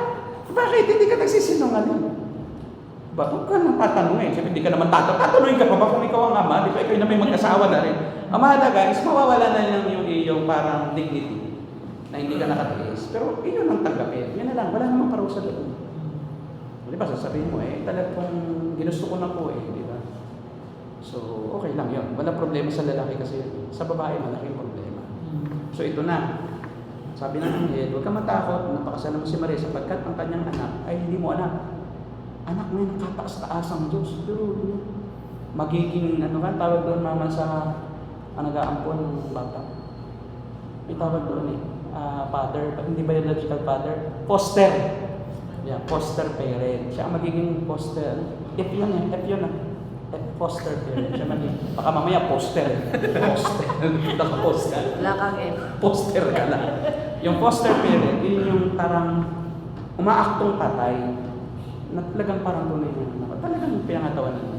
Speaker 1: Bakit hindi ka nagsisinungaling? Ba't ka nang tatanungin? Siyempre, hindi ka naman tatanungin ka pa ba kung ikaw ang ama? Di ba? Ikaw na may mag-asawa na rin. Ang mahalaga is mawawala na lang yung iyong parang dignity na hindi ka nakatiis. Pero yun ang tanggapin. Yan na lang. Wala namang parusa doon. Di ba? Sasabihin mo talagang ginusto ko na po di ba? So, okay lang yun. Walang problema sa lalaki kasi yun. Sa babae, malaking problema. So, ito na. Sabi ng anghel, huwag ka matakot, napakasalan mo si Maria sapagkat ang kanyang anak ay hindi mo anak. Anak mo yung nakataas-taas ang Diyos. Pero magiging, tawag doon mama sa nag-aampon ng bata. May tawag doon father, hindi biological father, foster. Yeah, foster parent. Siya ang magiging foster. If yun foster parent. Siya magiging, baka mamaya poster. Poster. Naka-poster.
Speaker 2: Wala kang F.
Speaker 1: Poster ka lang. Yung foster parent, yun yung parang umaaktong tatay na talagang parang tunay na talagang pinangatawan na.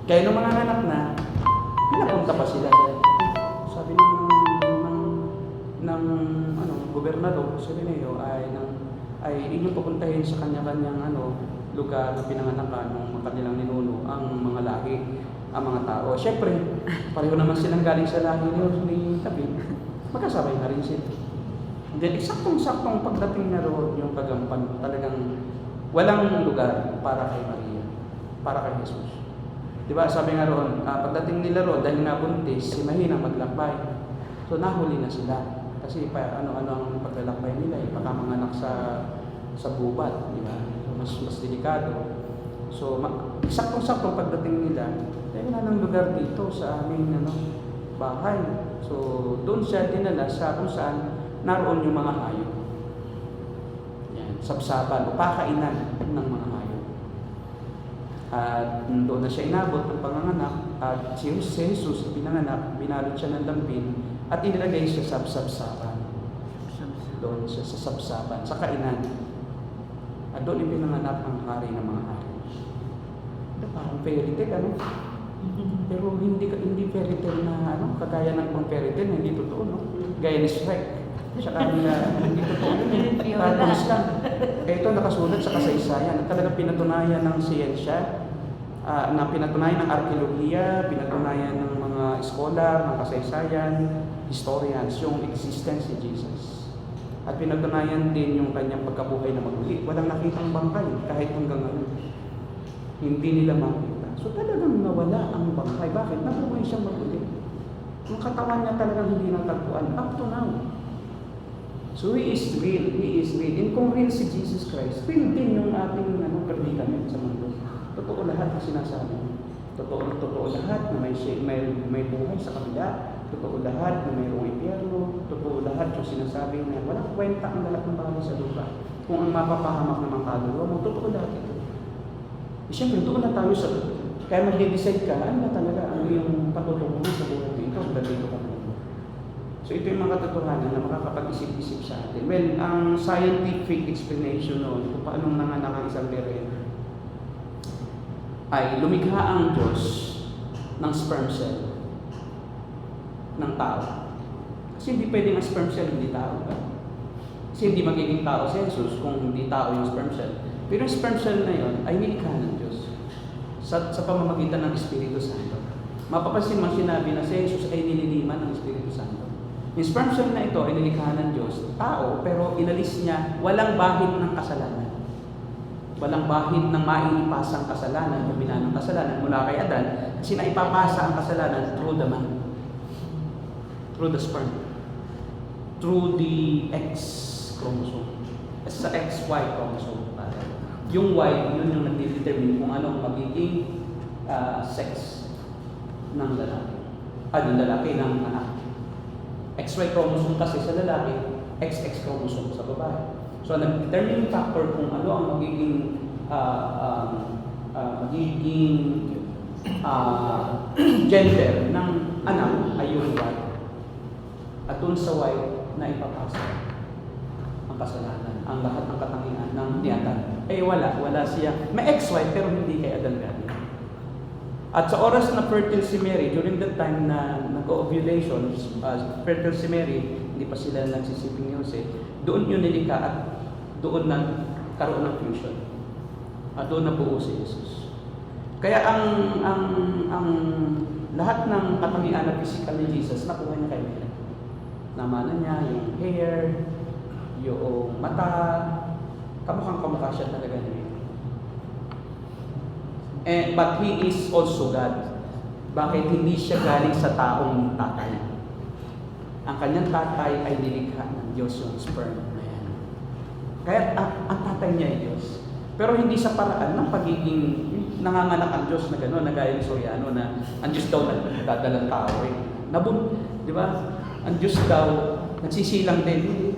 Speaker 1: Kaya nung mga anak na, pinapunta pa sila. Sabi ng gobernador, sabi niyo ay inyong pupuntahin sa kanya-kanyang lugar na pinanganakan ng kanilang ninuno ang mga lahi, ang mga tao. Siyempre, pareho naman silang galing sa lahi ni David. Magkasabay na rin sila. Then, eksaktong-saktong pagdating na roon yung kagampan, talagang walang lugar para kay Maria, para kay Jesus. Diba, sabi nga roon, pagdating nila roon, dahil nabuntis, si Mahinang maglakbay. So, nahuli na sila. Kasi ano-ano ang paglalakbay nila, baka manganak sa gubat, diba? So, mas delikado. So, saktong-saktong pagdating nila, dahil wala ng lugar dito sa aming bahay. So, doon siya dinala sa kung saan naroon yung mga hayop. Sabsaban o pakainan ng mga hayop. At doon na siya inabot ng panganganak at si Jesus pinanganak, binalot siya ng lampin at inilagay siya sa sabsaban. Doon siya sa sabsaban, sa kainan. At doon ipinanganak ang hari ng mga hayop. Ito parang fairy tale, Pero hindi fairy tale na kagaya ng ibang fairy tale na hindi totoo, Gaya ni Shrek. Tsaka hindi totoo yun Tapos lang. Ito nakasulat sa kasaysayan at talagang pinatunayan ng siyensya, na pinatunayan ng arkeolohiya, pinatunayan ng mga scholar, ng kasaysayan, historians, yung existence ni Jesus. At pinatunayan din yung kanyang pagkabuhay na maguli. Walang nakitang bangkay kahit hanggang ngayon. Hindi nila makita. So talagang nawala ang bangkay. Bakit? Nabuhay siyang maguli. Yung katawan niya talagang hindi natagpuan. Up to now. So He is real. He is real. And kung real si Jesus Christ, real din yung ating predicament sa mundo. Totoo lahat ang sinasabi. Totoo lahat na may buhay sa kabila. Totoo lahat na mayroong impyerno. Totoo lahat yung sinasabi na walang kwenta ang lahat ng bagay sa lupa. Kung ang mapapahamak ng mga kaluluwa mo, totoo lahat ito. Siyempre, doon na tayo sa kaya mag-decide ka, ano na talaga ang iyong patutungo mo sa buhay ito, dito ka na. So ito yung mga katotohanan na makakapag-isip-isip sa atin. Well, ang scientific explanation noon kung paano nanganak ang isang bere ay lumikha ang Diyos ng sperm cell ng tao. Kasi hindi pwedeng ang sperm cell hindi tao. Kasi hindi magiging tao si Jesus kung hindi tao yung sperm cell. Pero yung sperm cell na yun ay nilikha ng Diyos sa pamamagitan ng Espiritu Santo. Mapapansin mo sinabi na si Jesus ay nililiman ng Espiritu Santo. Yung sperm cell na ito ay nilikha ng Diyos, tao, pero inalis niya walang bahid ng kasalanan. Walang bahid ng maipasang kasalanan, kabila ng kasalanan mula kay Adan, kasi naipapasa ang kasalanan through the man. Through the sperm. Through the X chromosome. Sa XY chromosome. Yung Y, yun yung nag-determine kung anong magiging sex ng lalaki. Yung lalaki ng anak. XY chromosome kasi sa lalaki, XX chromosome sa babae. So, nag-determining factor kung ano ang magiging gender ng anak ay yung Y. At dun sa Y na ipapasa ang kasalanan, ang lahat ng katangian ng niatan. Wala siya. May XY pero hindi kay Adan galing. At sa oras na fertile si Mary, during that time na nag-ovulation, fertile si Mary, hindi pa sila nagsisiping Jose, doon yun nilikha at doon nagkaroon ng fusion. At doon nabuo si Jesus. Kaya ang lahat ng katangian na physical ni Jesus, nakuha niya kay Mary. Namana niya yung hair, yung mata, kamukhang-kamukha siya talaga ni Mary. But He is also God. Bakit? Hindi siya galing sa taong tatay. Ang kanyang tatay ay nilikha ng Diyos, yung sperm na yan. Kaya ang tatay niya ay Diyos. Pero hindi sa paraan ng pagiging nanganganak ang Diyos na gano'n, na gaya ng Soriano na ang Diyos daw nagdadalang tao eh. Di ba? Ang Diyos daw nagsisilang din.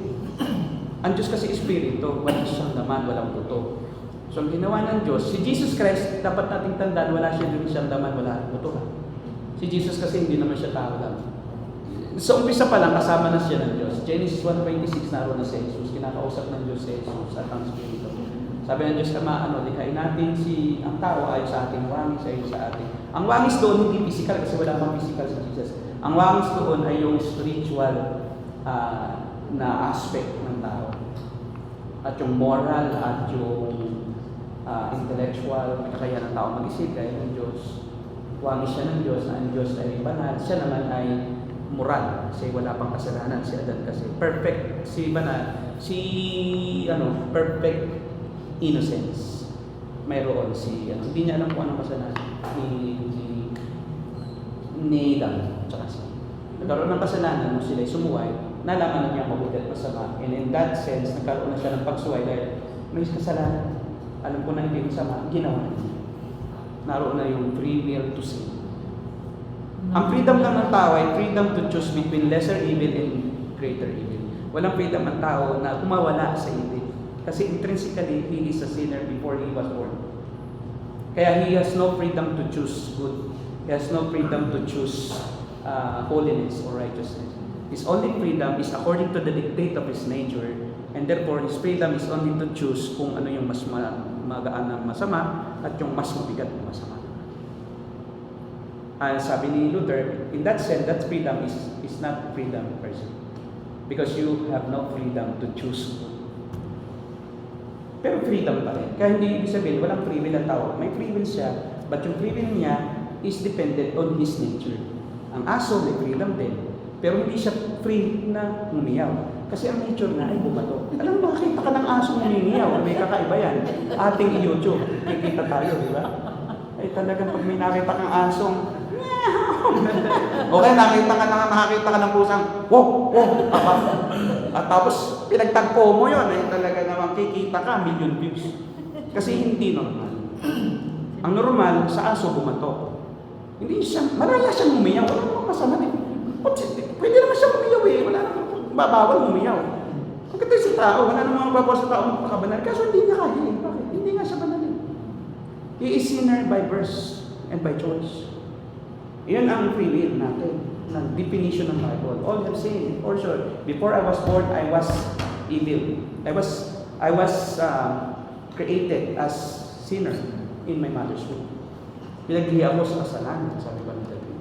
Speaker 1: Ang Diyos kasi espiritu, walang siyang laman, walang buto. So, ang ginawa ng Diyos, si Jesus Christ, dapat nating tandaan, wala siya doon siyang laman, wala buto. Si Jesus kasi hindi naman siya tao lang. Sa umpisa pa lang, kasama na siya ng Diyos. Genesis 1:26, naroon na si Jesus. Kinakausap ng Diyos si Jesus at ang Espiritu. Sabi ng Diyos, likhain natin ang tao ay sa ating wangis, ay sa ating. Ang wangis doon, hindi physical kasi wala pang physical sa Jesus. Ang wangis doon ay yung spiritual na aspect ng tao. At yung moral at yung intellectual, kaya ng tao mag-isip, kaya ng Diyos. Wangis siya ng Diyos, na ang Diyos ay banal, siya naman ay moral, kasi wala pang kasalanan si Adan kasi. Perfect, perfect innocence. Mayroon hindi niya alam kung anong kasalanan ni Adam, tsaka siya. Nagkaroon ng kasalanan nung sila sumuway, nalaman na niya mabuti at masama. And in that sense, nagkaroon na siya ng pagsuway dahil may kasalanan. Alam ko na hindi masama, ginawa niya. Naroon na yung free will to sin. Ang freedom lang ng tao ay freedom to choose between lesser evil and greater evil. Walang freedom ng tao na kumawala sa evil. Kasi intrinsically, he is a sinner before he was born. Kaya he has no freedom to choose good. He has no freedom to choose holiness or righteousness. His only freedom is according to the dictate of his nature, and therefore his freedom is only to choose kung ano yung mas magaan na masama at yung mas mabigat na masama. Sabi ni Luther, in that sense, that freedom is not freedom per se. Because you have no freedom to choose good. Pero freedom pa rin. Kaya hindi ibig sabihin, walang free will ang tao. May free will siya, but yung free will niya is dependent on his nature. Ang aso may freedom din, pero hindi siya free na humiyaw. Kasi ang nature na ay bumato. Alam mo, makita ka ng aso humiyaw, may kakaiba yan. Ating i-YouTube, kikita tayo, di ba? Ay talagang pag may nakita kang asong, okay, nakakita ka ng pusang, wow, at tapos pinagtagpo mo yun, ay talaga namang kikita ka, million views. Kasi hindi normal. Ang normal, sa aso bumato. Hindi siya, malaya siyang umiyaw, wala namang masama din. Pwede naman siya umiyaw eh, wala namang babawal umiyaw. Pagkatay sa tao, wala namang babawal sa tao magpakabanal, kaso hindi niya kaya. Bakit? Hindi nga siya banalin. He is sinner by birth and by choice. Iyon ang free will natin, ng definition ng Bible. All have sinned, for sure. Before I was born, I was evil. I was created as sinner in my mother's womb. Pinaghiya ako sa kasalanan, sabi ko ng David.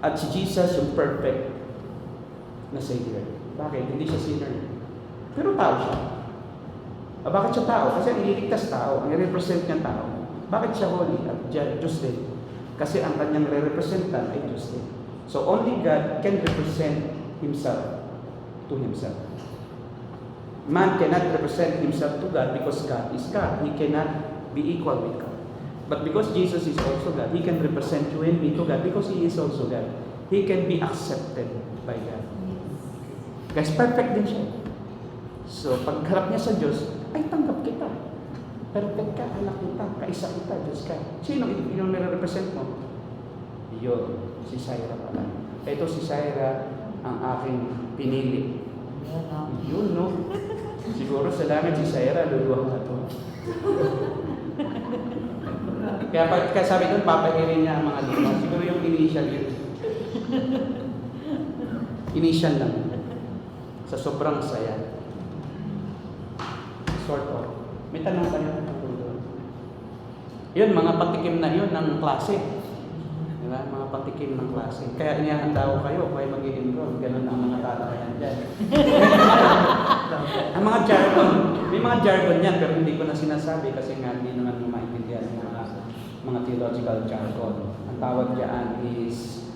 Speaker 1: At si Jesus, yung perfect na Savior. Bakit? Hindi siya sinner. Pero tao siya. Bakit siya tao? Kasi ang ililigtas tao, ang i-represent niyang tao. Bakit siya holy at Diyos din? Kasi ang kanyang re-representan ay Diyos din. So only God can represent Himself to Himself. Man cannot represent himself to God because God is God. He cannot be equal with God. But because Jesus is also God, He can represent you and me to God because He is also God. He can be accepted by God. Guys, perfect din siya. So, pagharap niya sa Diyos, ay tanggap kita. Perfect ka, anak kita, kaisa kita, Diyos ka. Sino yung nire-represent mo? Yun, si Syra pala. Ito si Syra ang aking pinili.
Speaker 2: Yan, no?
Speaker 1: Yun, no? Siguro sa langit si Sarah, luluwang na to. Kaya sabi doon, papahirin niya ang mga lima. Siguro yung initial yun. Initial lang. Sa sobrang saya. Sort of. May tanong tayo. Yun, mga patikim na yun ng klase. Diba? Mga patikim ng klase. Kaya inihanda ko kayo, kaya mag-i-enroll. Ganun ang mga tatakayan dyan. Ang mga jargon, may mga jargon yan, pero hindi ko na sinasabi kasi nga hindi naman maintindihan ng mga theological jargon. Ang tawag dyan is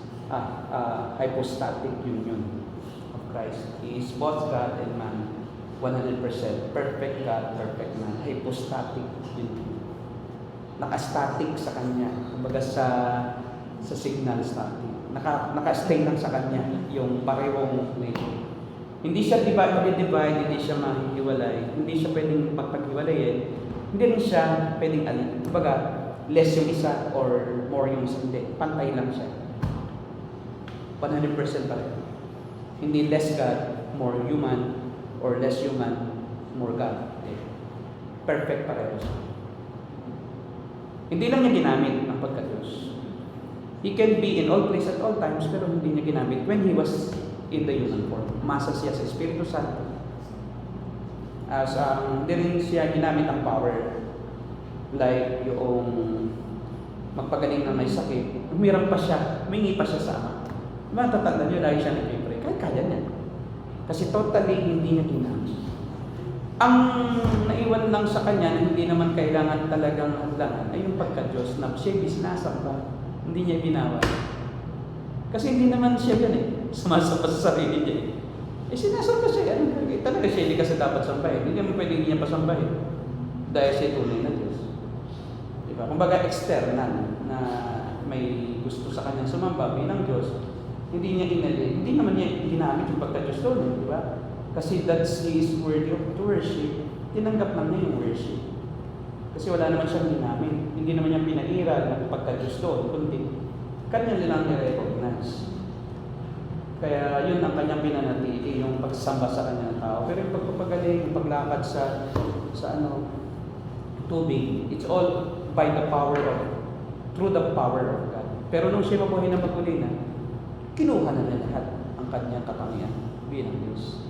Speaker 1: hypostatic union of Christ. He is both God and man. 100%. Perfect God, perfect man. Hypostatic union. Naka-static sa kanya. Kumbaga sa signal static. Naka-stay lang sa kanya yung parehong nature. Hindi siya divide, hindi siya mahihiwalay, hindi siya pwedeng magpaghiwalayin, hindi rin siya pwedeng alin. Kumbaga, less yung isa or more yung isa. Hindi. Pantay lang siya. 100% pareho. Hindi less God, more human, or less human, more God. Hindi. Perfect pareho siya. Hindi lang niya ginamit ang pagka-Diyos. He can be in all places at all times, pero hindi niya ginamit when He was in the human form. Masa siya sa Espiritu Santo. As hindi rin siya ginamit ang power. Like yung magpagaling na may sakit, umirang pa siya, humingi pa siya sa Ama. Matatanda niyo, lagi siya nag-pray. Kaya niya. Kasi totally hindi niya ginamit. Ang naiwan lang sa kanya na hindi naman kailangan talagang hadlangan ay yung pagka-Diyos na siya sinasamba. Hindi niya binawa. Kasi hindi naman siya yan eh. Sumasamba sa sarili niya eh. Sinasamba siya. Talaga siya hindi kasi dapat sambahin. Hindi naman pwede niya pasambahin. Dahil siya tunay na Diyos. Diba? Kumbaga external na may gusto sa kanyang sumamba bilang Diyos, hindi niya inali. Hindi naman niya ginamit yung pagka-Diyos doon. Diba? Kasi that's His worthy of to worship. Tinanggap lang niya yung worship. Kasi wala naman siyang ginamit. Hindi naman niya pinairal ng pagka-Diyos doon. Kundi, kanya nilang i-recognize. Kaya yun ang kanyang pinanatili, yung pagsamba sa kanyang tao. Pero yung pagpapagaling, yung paglakad sa tubig, it's all by the power of, through the power of God. Pero nung siya mabuhay na maguli na, kinuha na niya lahat ang kanyang katangian bilang Diyos.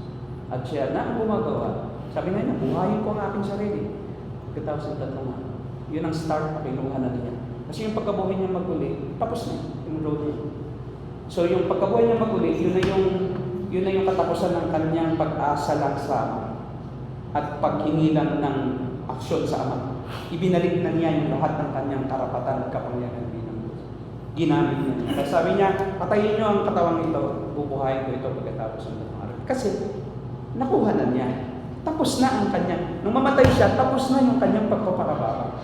Speaker 1: At siya na ang gumagawa. Sabi nga niya, buhayin ko ang aking sarili. Pagkatapos ng 3 araw. Yun ang start na kinuha na niya. Kasi yung pagkabuhay niya maguli, tapos na. Enrolled niya. So yung pagkabuhay niya maguli, yun na yung katapusan ng kanyang pag-asa lang sa Ama. At paghingi lang ng aksyon sa Ama. Ibinalik na niya yung lahat ng kanyang karapatan at kapangyarihan bilang Diyos. Ginamit niya. Kaya sabi niya, patayin niyo ang katawang ito, bubuhayin ko ito pagkatapos ng 3 araw. Kasi nakuha na niya. Tapos na ang kanya. Nung mamatay siya, tapos na yung kanyang pagpaparababa.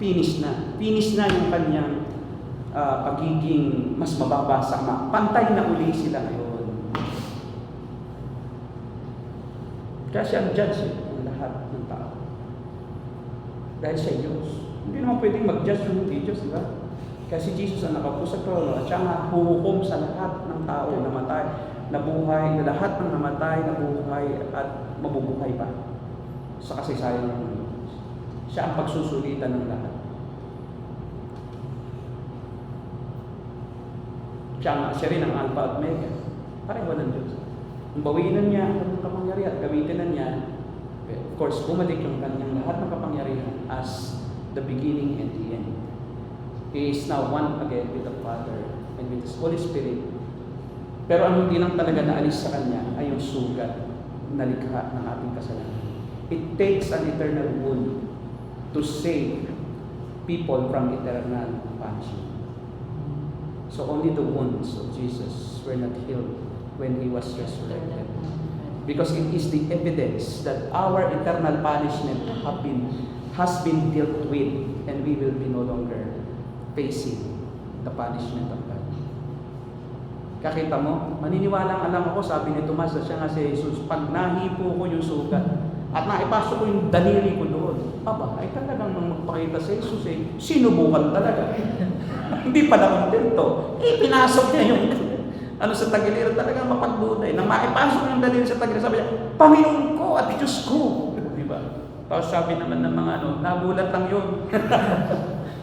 Speaker 1: Finish na. Finish na yung kanyang pagiging mas mababa sa Ama. Pantay na uli sila ngayon. Kaya siya ang judge ng lahat ng tao. Dahil siya Diyos. Hindi naman pwedeng mag-judge yung hindi Diyos, di ba? Kaya si Jesus ang nakaupo sa trono at siya nga huhukom sa lahat ng tao na namatay, nabuhay, na lahat ng namatay, nabuhay at mabubuhay pa sa kasaysayan ng mundo. Siya ang pagsusulitan ng lahat. Siya rin ang Alpha at Omega. Pareho ng Diyos. Kung bawinan niya ang kanyang kapangyarihan, gamitin na niya, of course, bumalik yung kanyang lahat ng kapangyarihan as the beginning and the end. He is now one again with the Father and with His Holy Spirit. Pero ang hindi lang talaga naalis sa Kanya ay yung sugat na likha ng ating kasalanan. It takes an eternal wound to save people from eternal punishment. So only the wounds of Jesus were not healed when He was resurrected. Because it is the evidence that our eternal punishment has been dealt with and we will be no longer facing the punishment of God. Kakita mo, maniniwala alam ako, sabi ni Tomas na siya nga si Jesus, pag nahipo ko yung sugat at naipasok ko yung daliri ko doon, aba, ay talagang nang magpakita si Jesus sinubukan talaga. Hindi pala kontento. Pinasok niya yung sa tagiliran, talagang mapagduday. Nang maipasok yung daliri sa tagiliran, sabi niya, Panginoon ko at Diyos ko. Diba? Tapos sabi naman ng mga nagulat lang yun.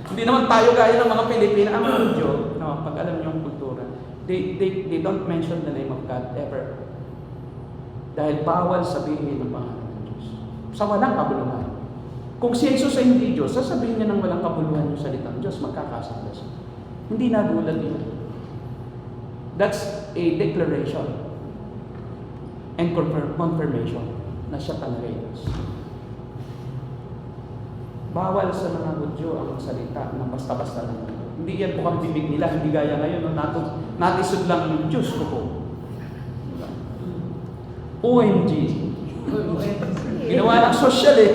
Speaker 1: Hindi naman tayo gaya ng mga Pilipina. Ang mga Hudyo, pag alam niyo yung kultura, they don't mention the name of God ever. Dahil bawal sabihin ng pangalan ng Diyos. Sa walang kabuluhan. Kung si Jesus ay hindi Diyos, sasabihin niya ng walang kabuluhan yung salitang Diyos, magkakasala siya. Hindi nagulat yun. That's a declaration and confirmation na siya talaga ay Diyos. Bawal sa mga Hudyo ang salita ng basta-basta lang. Hindi yan po ang bibig nila, hindi gaya ngayon. Natisod lang yung Diyos ko po. OMG. Ginawa ng social eh.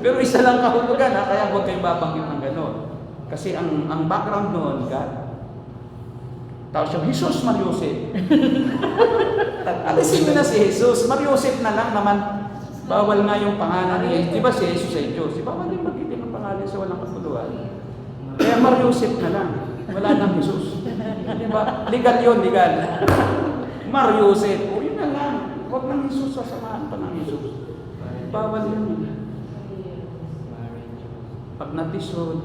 Speaker 1: Pero isa lang kahulugan kaya huwag kayong babanggit ng gano'n. Kasi ang background noon, God. Tapos yung Jesus Mariosep. Alisin mo na si Jesus. Mariosep na lang naman. Bawal nga yung pangalan ni Jesus. Di ba si Jesus ay Diyos? Di ba mali magitin ang pangalan sa walang kasuluhan? Kaya Mariosep na lang. Wala nang Jesus. Di ba? Legal yun, legal. Mariosep. O yun na lang. Huwag ng Jesus, sasamahan pa ng Jesus. Bawal yun. Pag natisod,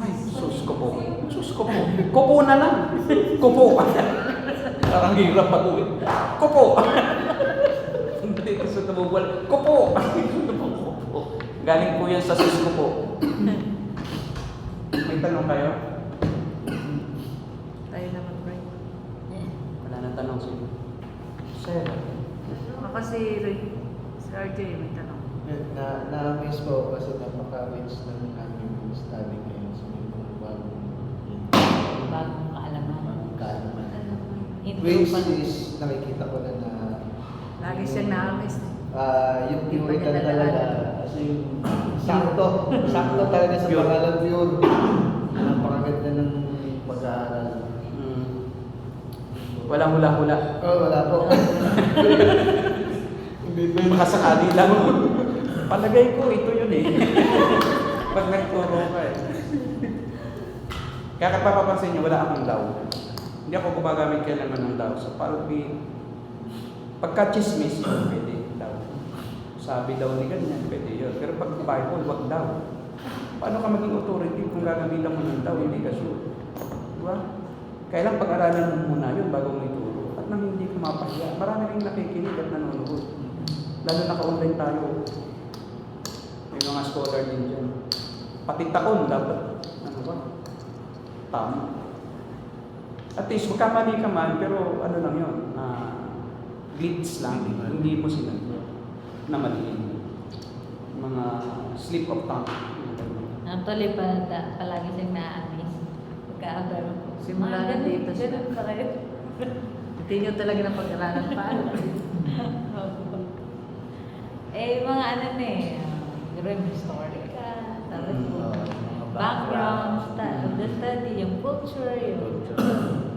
Speaker 1: ay, sus ko po. Sus ko po. Kupo na lang. Kupo. Parang hirap pag-uwi. Kupo. Hindi tisod na bubuwal. Kupo. Galing po yan sa sus ko po. May tanong kayo?
Speaker 2: Tayo naman, bro.
Speaker 1: Wala nang tanong sa'yo. Sir.
Speaker 2: Ako si RJ, may tanong.
Speaker 3: Na-miss po kasi napaka-rich ng aming study ngayon sa may mga
Speaker 2: Bagong kaalaman.
Speaker 3: kaalaman.
Speaker 2: Intro
Speaker 3: Which
Speaker 2: pa.
Speaker 3: is, nakikita ko na
Speaker 2: Lagi siyang na-miss.
Speaker 3: yung
Speaker 2: Hindi pa
Speaker 3: puritan
Speaker 2: niya
Speaker 3: talaga.
Speaker 2: nalala.
Speaker 3: Kasi yung sakto talaga sa
Speaker 1: Pure.
Speaker 3: pangalan pure. Napakaganda ng pag-aaral.
Speaker 1: Walang hula-hula.
Speaker 3: Oh, wala po.
Speaker 1: Baka sakali lang. Palagay ko, ito yun eh. Pag nagturo ka eh. Kaya kapag papapansin nyo, wala akong daw. Hindi ako gumagamit kailangan ng daw. So, parang pagka chismis, yun, pwede daw. Sabi daw ni ganyan, pwede yun. Pero pag Bible, wag daw. Paano ka maging authority kung gagamitan mo ng daw, hindi ka sure? Diba? Kailang pag-aralan mo muna yun bago mo ituro. At nang hindi ka mapahiya, marami rin nakikinig at nanonood. Lalo naka-online tayo. May mga scholar din dyan. Pati taon dapat. Ano ba? Tama. At least, magkamali ka man, pero ano lang yun, glitch lang. Hindi mo sinagod na maliin. Mga slip of tongue.
Speaker 2: Actually, palagi siyang na-miss. Pagka-abar ko.
Speaker 4: Simula na dito siya.
Speaker 2: Ganun pa kayo.
Speaker 4: Hindi nyo talaga ng pag-aralan pa.
Speaker 2: Mga ano na eh. Yung history ka. Tapos
Speaker 3: mga
Speaker 2: background, of the study, yung culture, yung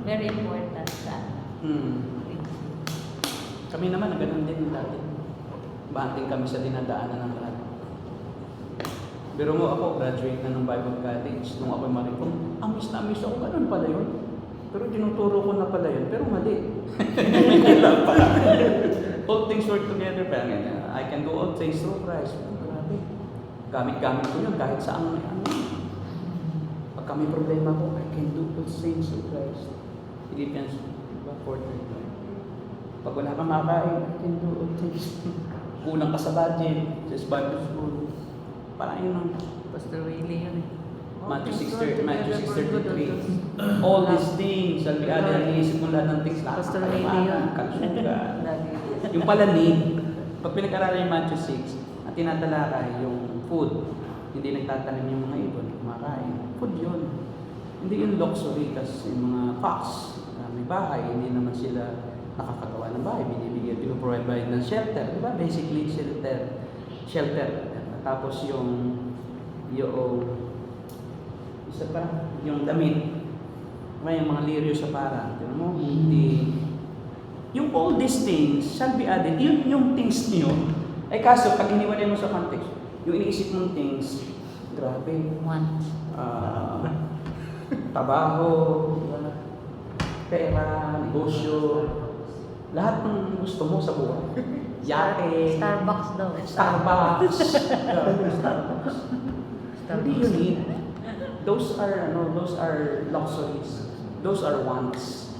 Speaker 2: very important sa
Speaker 1: Kami naman, ganun din dati. Banting kami sa dinadaanan ng lahat. Pero mo ako, graduate na ng Bible College. Nung ako'y marikong, na miss ako, ganun pala yun. Pero tinuturo ko na pala yun, pero mali. Kailan pala. All things work together, pa ganyan. I can do all things through Christ. Grabe. Gamit-gamit ko yun kahit saan may ano. Pagka may problema ko, I can do all things through Christ. Philippians 4:3. Pag wala kang makain, I can do all things. Kulang ka sa budget, sa Bible school. Parang yun ang
Speaker 4: Pastor Willie yun eh.
Speaker 1: Matthew 6:33. All these things shall be added. Iniisip mo lahat ng things.
Speaker 4: Pastor Willie yun.
Speaker 1: Kalsugan.
Speaker 4: Lagi.
Speaker 1: Yung pala need, pag pinag-aralan yung Matthew 6, at tinatalakay yung food, hindi nagtatanim yung mga ibon, kumakain. Food yun. Hindi yung luxury, kasi yung mga fox, may bahay, hindi naman sila nakakagawa ng bahay, binibigyan, pinuprovide ng shelter, di ba? Basically, shelter. Tapos yung isa pa, yung damit, may mga lirio sa parang, tignan mo, hindi, yung all these things shall be added, yung things niyo, ay kaso, pag iniwalay mo sa context, yung iniisip mong things, grabe,
Speaker 2: one.
Speaker 1: trabaho, pera, negosyo, lahat ng gusto mo sa buhay. Yate,
Speaker 2: Starbucks daw.
Speaker 1: Starbucks. Starbucks. Hindi you need. Those are luxuries. Those are wants.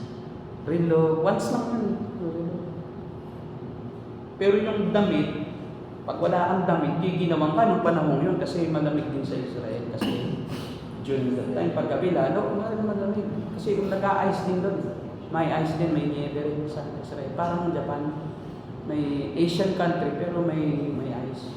Speaker 1: Real wants lang yun. Pero yung damit, pag wala kang damit, giginawan ka nung panahon yun kasi malamig din sa Israel. Kasi during that time, paggabi lalo, malamig. Kasi kung nag-a-ice din doon, may ice din, may nieve rin sa Israel. Parang Japan, may Asian country pero may ice.